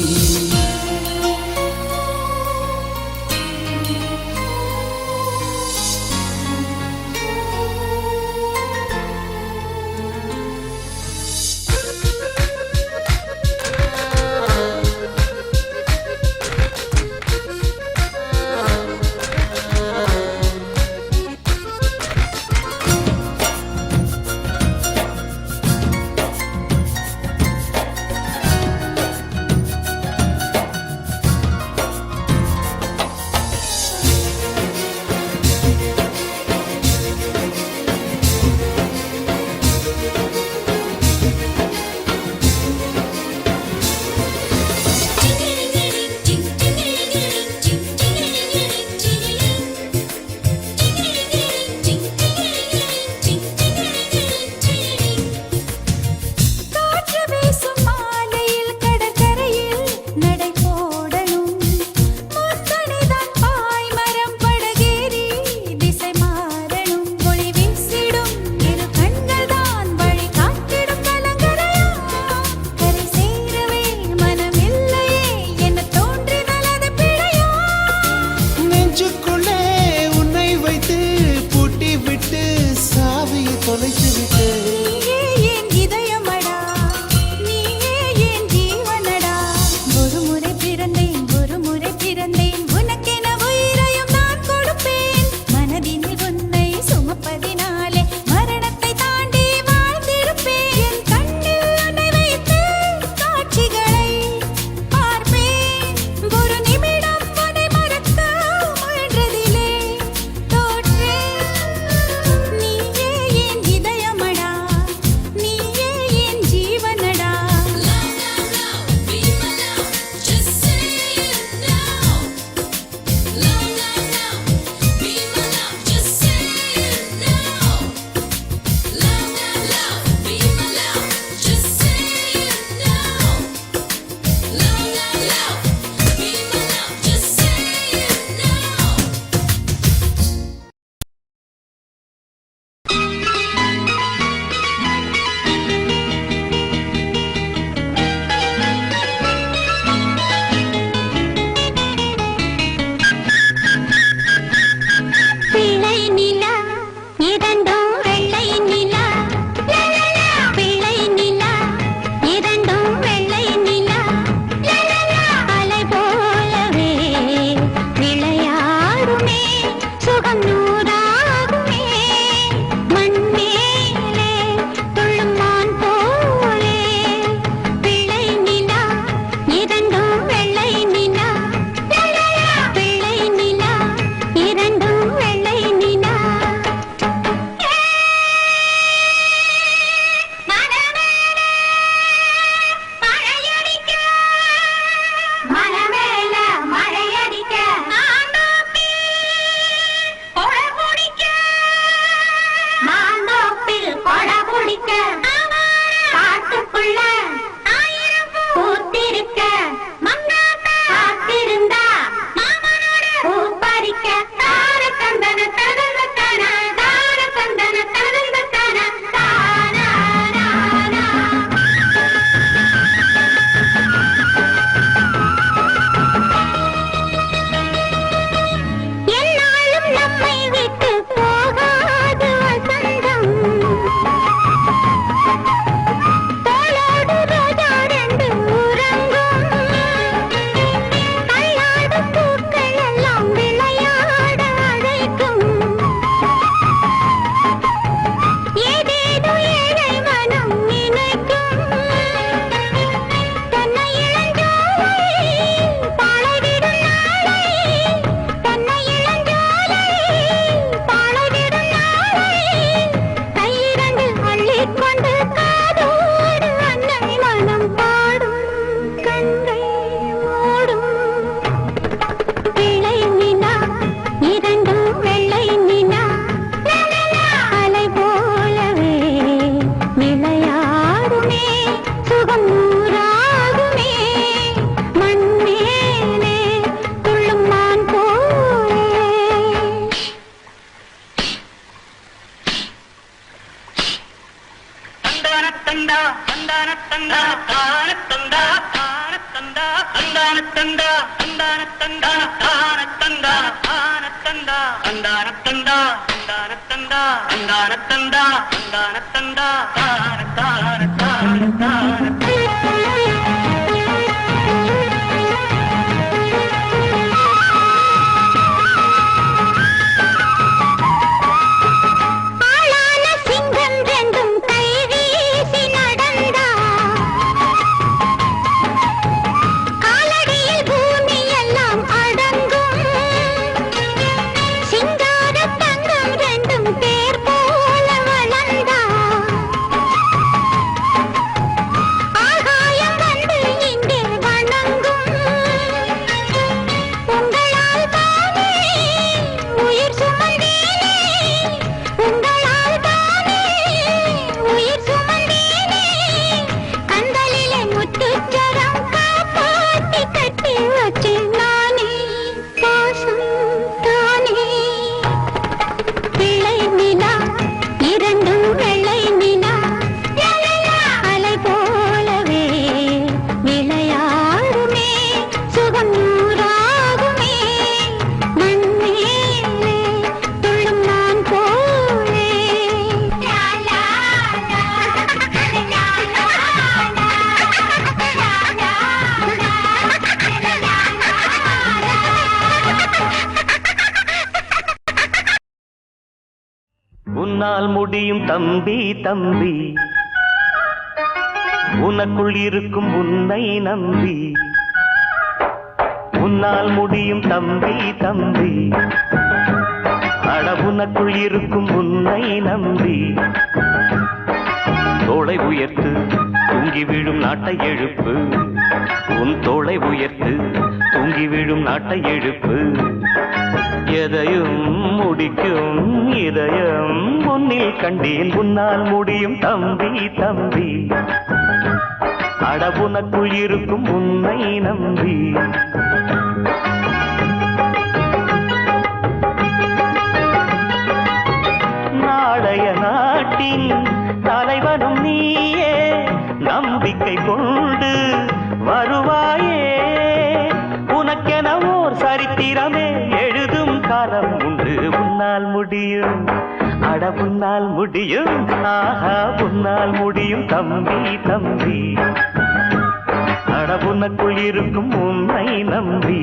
[SPEAKER 2] உன்னால் முடியும் தம்பி தம்பி, உனக்குள் இருக்கும் உன்னை நம்பி. உன்னால் முடியும் தம்பி தம்பி, அட உனக்குள் இருக்கும் உன்னை நம்பி. தோளை உயர்த்து தூங்கி விழும் நாட்டை எழுப்பு, உன் தோளை உயர்த்து தூங்கி விழும் நாட்டை எழுப்பு. எதையும் முடிக்கும் இதயம் முன்னில் கண்டேன், உன்னால் முடியும் தம்பி தம்பி, அட உனக்குள் இருக்கும் உன்னை நம்பி. நாளைய நாட்டின் தலைவனும் நீயே, நம்பிக்கை கொண்டு வருவாயே. உனக்கென ஓர் சரித்திரமே எழுதும் காலம் உண்டு. உன்னால் முடியும், அட உன்னால் முடியும், ஆஹா உன்னால் முடியும் தம்பி தம்பி, அட உனக்குள் இருக்கும் உன்னை நம்பி.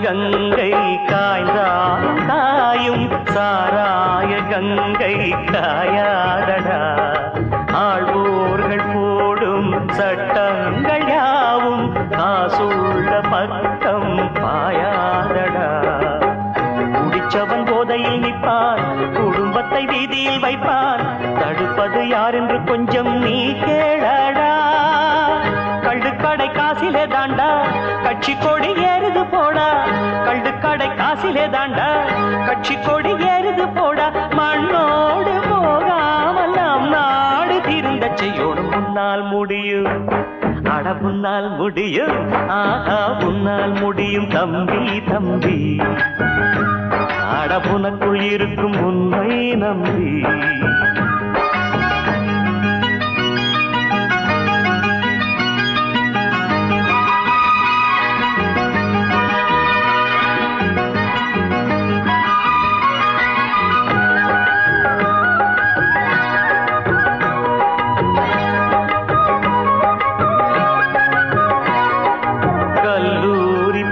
[SPEAKER 2] கங்கை காய்ந்தாலும் தாயும் சாராய கங்கை காயாதடா. ஆழ்வோர்கள் போடும் சட்டங்கள் யாவும் காசுள்ள பக்கம் பாயாதடா. குடிச்சவன் போதையில் நிற்பான், குடும்பத்தை வீதியில் வைப்பான். தடுப்பது யார் என்று கொஞ்சம் நீ கேளடா. கள்ளுக்கடை காசிலே தாண்டா கட்சி கொடி ஏறுது போடா. கள்ளுக்கடை காசிலே தாண்டா கட்சி கொடி ஏறுது போடா. மண்ணோடு போகாமல் நாம் நாடு திருந்த செய்யோடும். உன்னால் முடியும், அட உன்னால் முடியும், ஆஹா உன்னால் முடியும் தம்பி தம்பி, அட உனக்குள் இருக்கும் உன்னை நம்பி.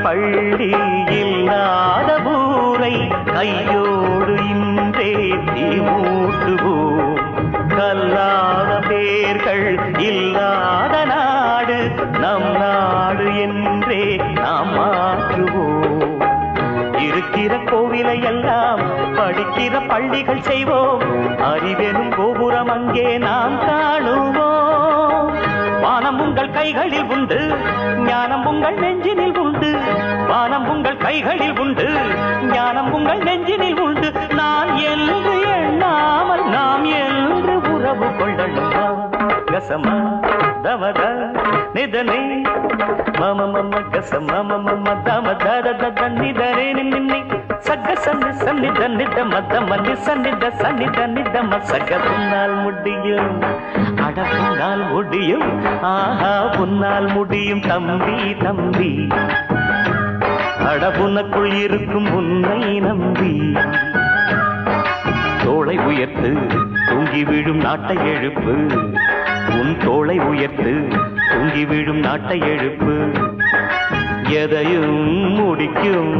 [SPEAKER 2] பள்ளி இல்லாத ஊரை கையோடு இன்றே தீ மூட்டுவோம். கல்லாத பேர்கள் இல்லாத நாடு நம் நாடு என்றே நாம் மாற்றுவோம். இருக்கிற கோவிலை எல்லாம் படிக்கிற பள்ளிகள் செய்வோம். அறிவெனும் கோபுரம் அங்கே நாம் காணுவோம். வானம் உங்கள் கைகளில் உண்டு, ஞானம் உங்கள் நெஞ்சினில் உண்டு. வானம் உங்கள் கைகளில் உண்டு, ஞானம் உங்கள் நெஞ்சினில் உண்டு. நான் என்று எண்ணா உறவு கொள்ளணுமா கசமா தமத நிதனை மம மம கசமா மம தம தத தத நிதரே நின்னி சக சன்னி சன்னித நித மத மன்னி சன்னித சன்னித நித மசக புன்னால் முடியும் அட புன்னால் முடியும் ஆஹா புன்னால் முடியும் தம்பி தம்பி அடபுனக்குள் இருக்கும் உன்னை நம்பி தோளை உயர்த்து தூங்கி விழும் நாட்டை எழுப்பு உன் தோளை உயர்த்து தூங்கி விழும் நாட்டை எழுப்பு எதையும் முடிக்கும்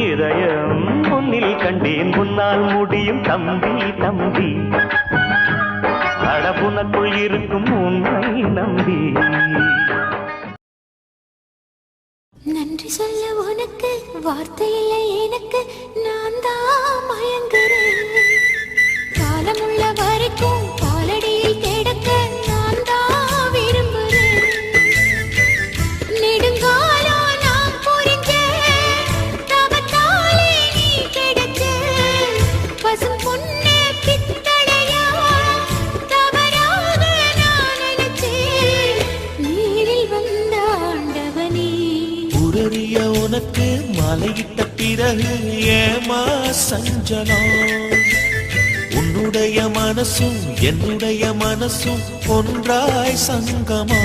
[SPEAKER 2] இதயம் முன்னில் கண்டேன் முன்னால் முடியும் தம்பி தம்பி அடபுனக்குள் இருக்கும் உன்னை நம்பி
[SPEAKER 6] நன்றி சொல்ல உனக்கு வார்த்தை இல்லை எனக்கு நான் தான் மயங்குறேன் காலமுள்ள வரைக்கும் காலடியில் கிடக்க நான் தான் விரும்புறேன் நெடுங்காலம் நான் புரிஞ்சேன் தவத்தாலே நீ கிடைச்ச பசும் பொண்ணு பித்தளையா தவறாக நான் நினைச்சேன் நீரில் வந்த ஆண்டவனே
[SPEAKER 8] உரறிய உனக்கு மாலையிட்ட பிறகு ஏமா சஞ்சலம் உன்னுடைய மனசும் என்னுடைய மனசும் ஒன்றாய் சங்கமா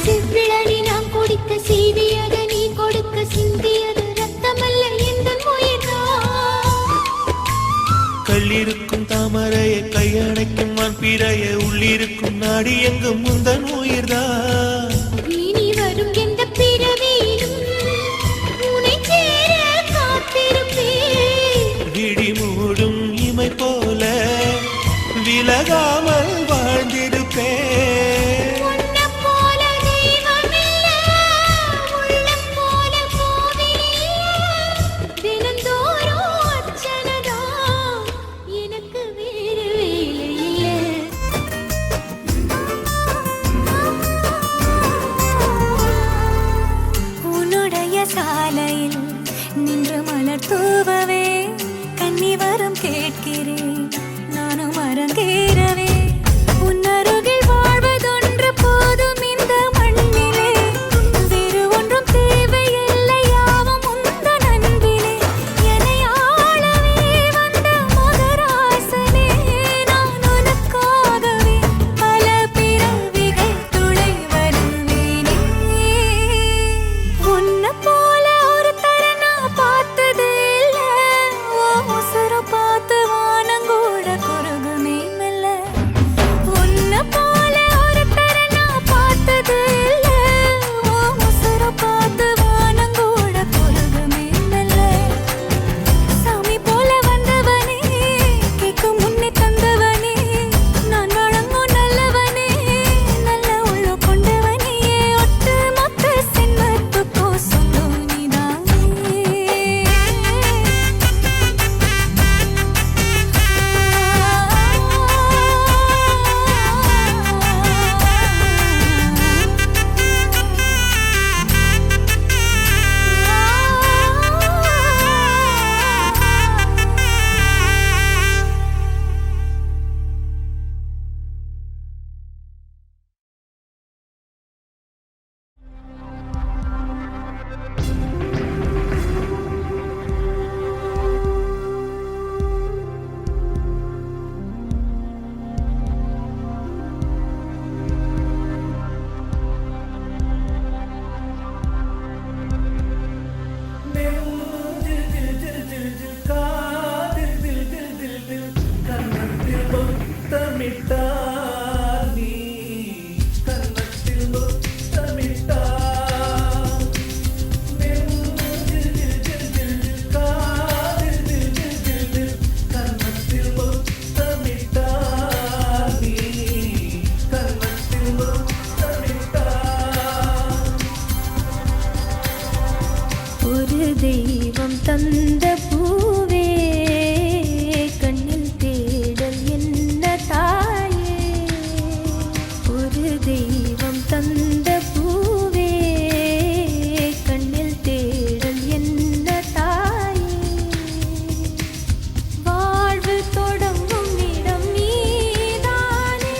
[SPEAKER 6] சிவ்விழி நான் குடிக்க சீவியது நீ கொடுக்க சிந்தியது ரத்தமல்ல எந்த உயிர்தான்
[SPEAKER 8] கல்லிருக்கும் தாமரையை கையணைக்கும் வான்பிறையை உள்ளிருக்கும் நாடி எங்கும் முந்தன் உயிர்தான்
[SPEAKER 6] இனி வரும் எந்த பிறவியிலும் உன்னை சேர காத்திருப்பேன்
[SPEAKER 8] விழி மூடும் இமை போல விலகாமல் வாழ்ந்திருப்பேன்
[SPEAKER 6] உன்னைப் போல தெய்வமில்ல, உள்ளம் போல கோவிலில்ல. தினந்தோறும் அர்ச்சனைதான், எனக்கு வேறு வேலை இல்லை.
[SPEAKER 4] உன்னுடைய சாலையில் நின்று மலர் தூவவே கன்னி வரம் கேட்கிறேன் நானும் அரங்கேறவே உன் அருகில் வாழ்வதொன்று போதும் இந்த மண்ணிலே வேறு ஒன்றும் தேவையில்லை யாவும் உந்தன் அன்பிலே என்னை ஆளவே வந்த மகராசனே நான் உனக்காகவே பல பிறவிகள் துளை வருவேனே உன்னை போல ஒரு தர நான் பார்த்ததே இல்ல ஓ உசுர பார்த்து வானங்கூ ஒரு தெய்வம் தந்த பூவே கண்ணில் தேடல் என்ன தாயே ஒரு தெய்வம் தந்த பூவே கண்ணில் தேடல் என்ன தாயே வாழ்வு தொடங்கும் இடம் நீதானே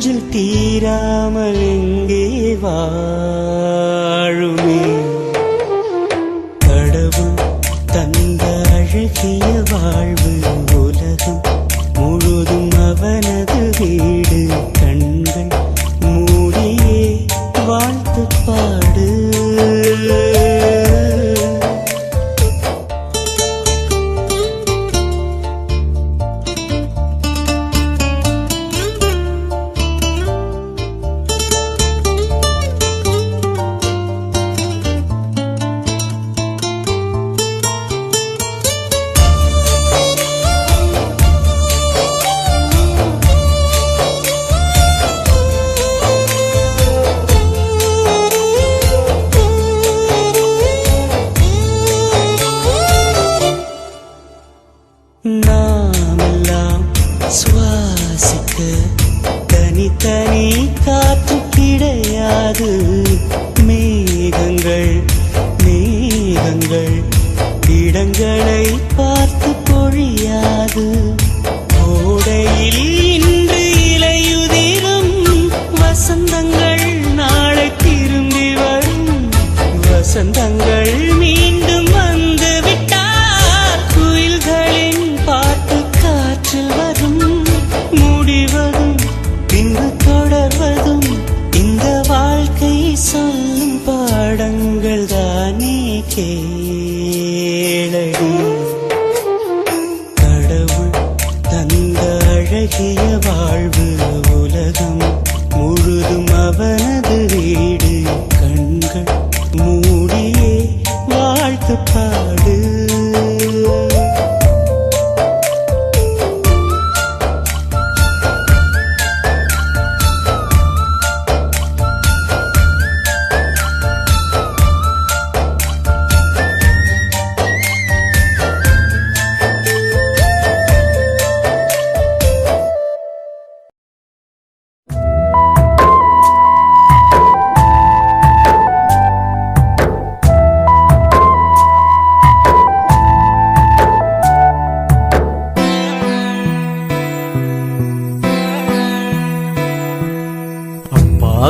[SPEAKER 9] நெஞ்சில் தீராமல் எங்கே வாழுமே கடவுள் தந்த அழகிய வாழ்வு உலகம் முழுதும் அவனது வீடு கண்கள் மூடியே வாழ்த்து பாடு நாமெல்லாம் சுவாசிக்க தனித்தனி காற்று கிடையாது மேகங்கள் மேகங்கள் இடங்களை பார்த்து பொழியாது கோடையில் இன்று இலையுதிரும் வசந்தங்கள் நாளை திரும்பி வரும் வசந்தங்கள் மீண்டும் வந்து விட்டார் குயில்களின் பாட்டு காற்றில் வரும் முடிவதும் பின்பு தொடர்வதும் இந்த வாழ்க்கை சொல்லும் பாடங்கள் தானே கேளடி கடவுள் தந்த அழகிய வாழ்வு உலகம் முழுதும் அவனது வீடு கண்கள் மூடியே வாழ்த்து பாடு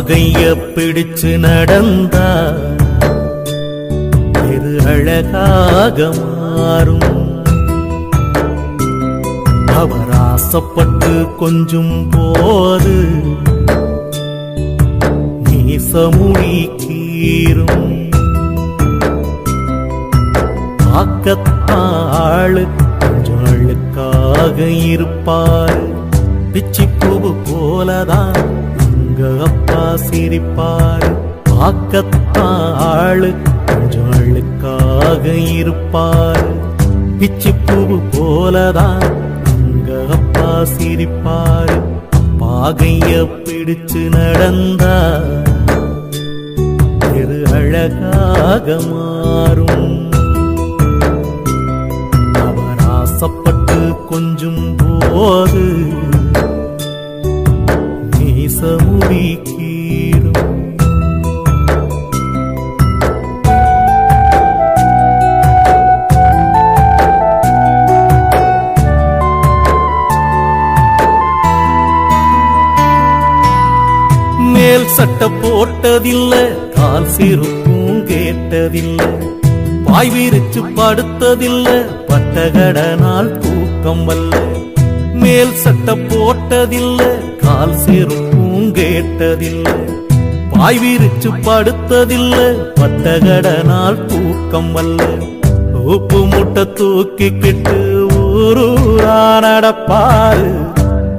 [SPEAKER 2] கைய பிடிச்சு நடந்தா இது அழகாக மாறும் அவர் ஆசைப்பட்டு கொஞ்சும் போது நீசமுடி கீரும் ஆக்கத்தாளு கொஞ்சம் அழுக்காக இருப்பாரு பிச்சிப்பூவு போலதான் அப்பா சிரிப்பாரு ஆக்கத்தாளு கொஞ்சம் அழுக்காக இருப்பாரு பிச்சிப்பூவு போலதான் அங்க அப்பா சிரிப்பாரு பாகைய பிடிச்சு நடந்தா இது அழகாக மாறும் அவர் ஆசைப்பட்டு கொஞ்சும் போது மீசமுடி கீரும் மேல் சட்டை போட்டதில்ல கால் சிறுப்பும் கேட்டதில்ல பாய் விரிச்சு படுத்ததில்ல பட்டகடனால் தூக்கம் வல்ல மேல் சட்டை போட்டதில்ல கால் சிறுப்பும் கேட்டதில்ல பாய் விரிச்சு படுத்ததில்ல பட்டகடனால் தூக்கம் வல்ல உப்பு முட்டை தூக்கிக்கிட்டு ஊரூரா நடப்பாரு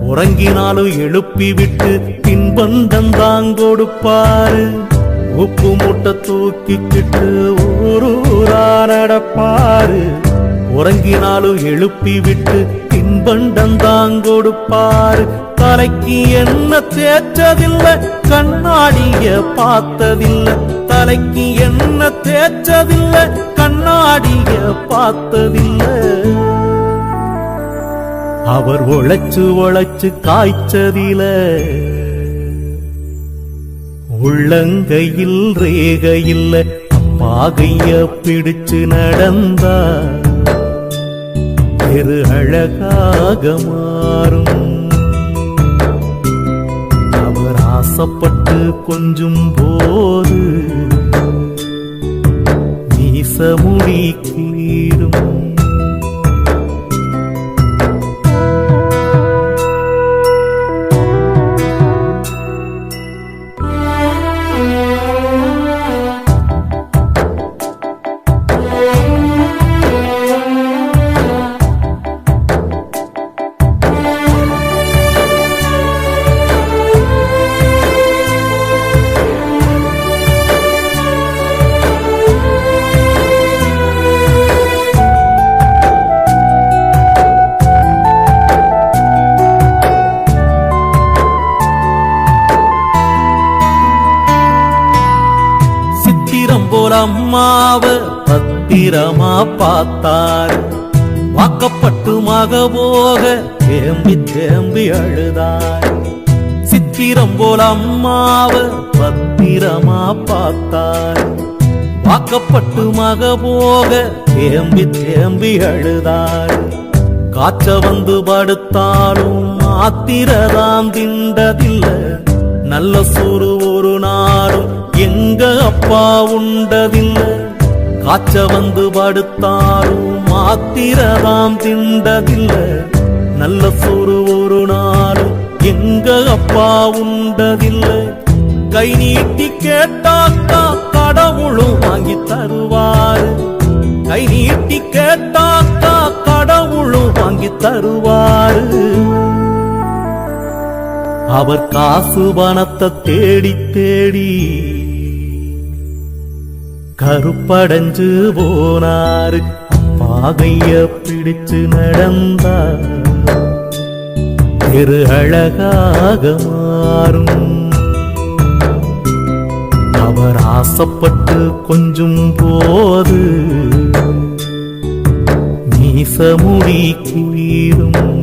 [SPEAKER 2] உறங்கினாலும் எழுப்பி விட்டு பின்பந்தம் தான் கொடுப்பாரு உப்பு முட்டை தூக்கிக்கிட்டு ஊரூரா நடப்பாரு உறங்கினாலும் எழுப்பி விட்டு பின்பண்டம் தான் கொடுப்பாரு தலைக்கு என்ன தேய்ச்சதில்லை கண்ணாடிய பார்த்ததில்லை தலைக்கு என்ன தேய்ச்சதில்லை கண்ணாடிய பார்த்ததில்லை அவர் உழைச்சு உழைச்சு காய்ச்சதில உள்ளங்கையில் ரேகையில் பாகைய பிடிச்சு நடந்தா பெரு அழகாக மாறும்
[SPEAKER 3] அவர் ஆசைப்பட்டு கொஞ்சும் போது மீசமுடி கீரும். அம்மாவ பத்திரமா பார்த்தாரு, வாக்கப்பட்டு மகபோக தேம்பி தேம்பி அழுதார். சித்திரம் போல அம்மாவ பத்திரமா பார்த்தாரு, வாக்கப்பட்டு மகபோக தேம்பி தேம்பி அழுதார். காய்ச்ச வந்து படுத்தாலும் மாத்திரதான் திண்டதில்ல, நல்ல சோறு ஒரு நாளும் எங்க அப்பா உண்டதில்லை. காய்ச்ச வந்து படுத்தாலும் மாத்திரதாம் திண்டதில்லை, நல்ல சோறு ஒரு நாளும் எங்க அப்பா உண்டதில்லை. கை நீட்டி கேட்டாக்கா கடவுளும் வாங்கி தருவாரு, கை நீட்டி கேட்டாக்கா கடவுளும் வாங்கி தருவாரு. அவர் காசு பணத்தை தேடி தேடி கருப்படைஞ்சு போனாரு. பாகைய பிடிச்சு நடந்தார், திரு அழகாக மாறும். அவர் ஆசைப்பட்டு கொஞ்சும் போது மீசமுடி கீரும்.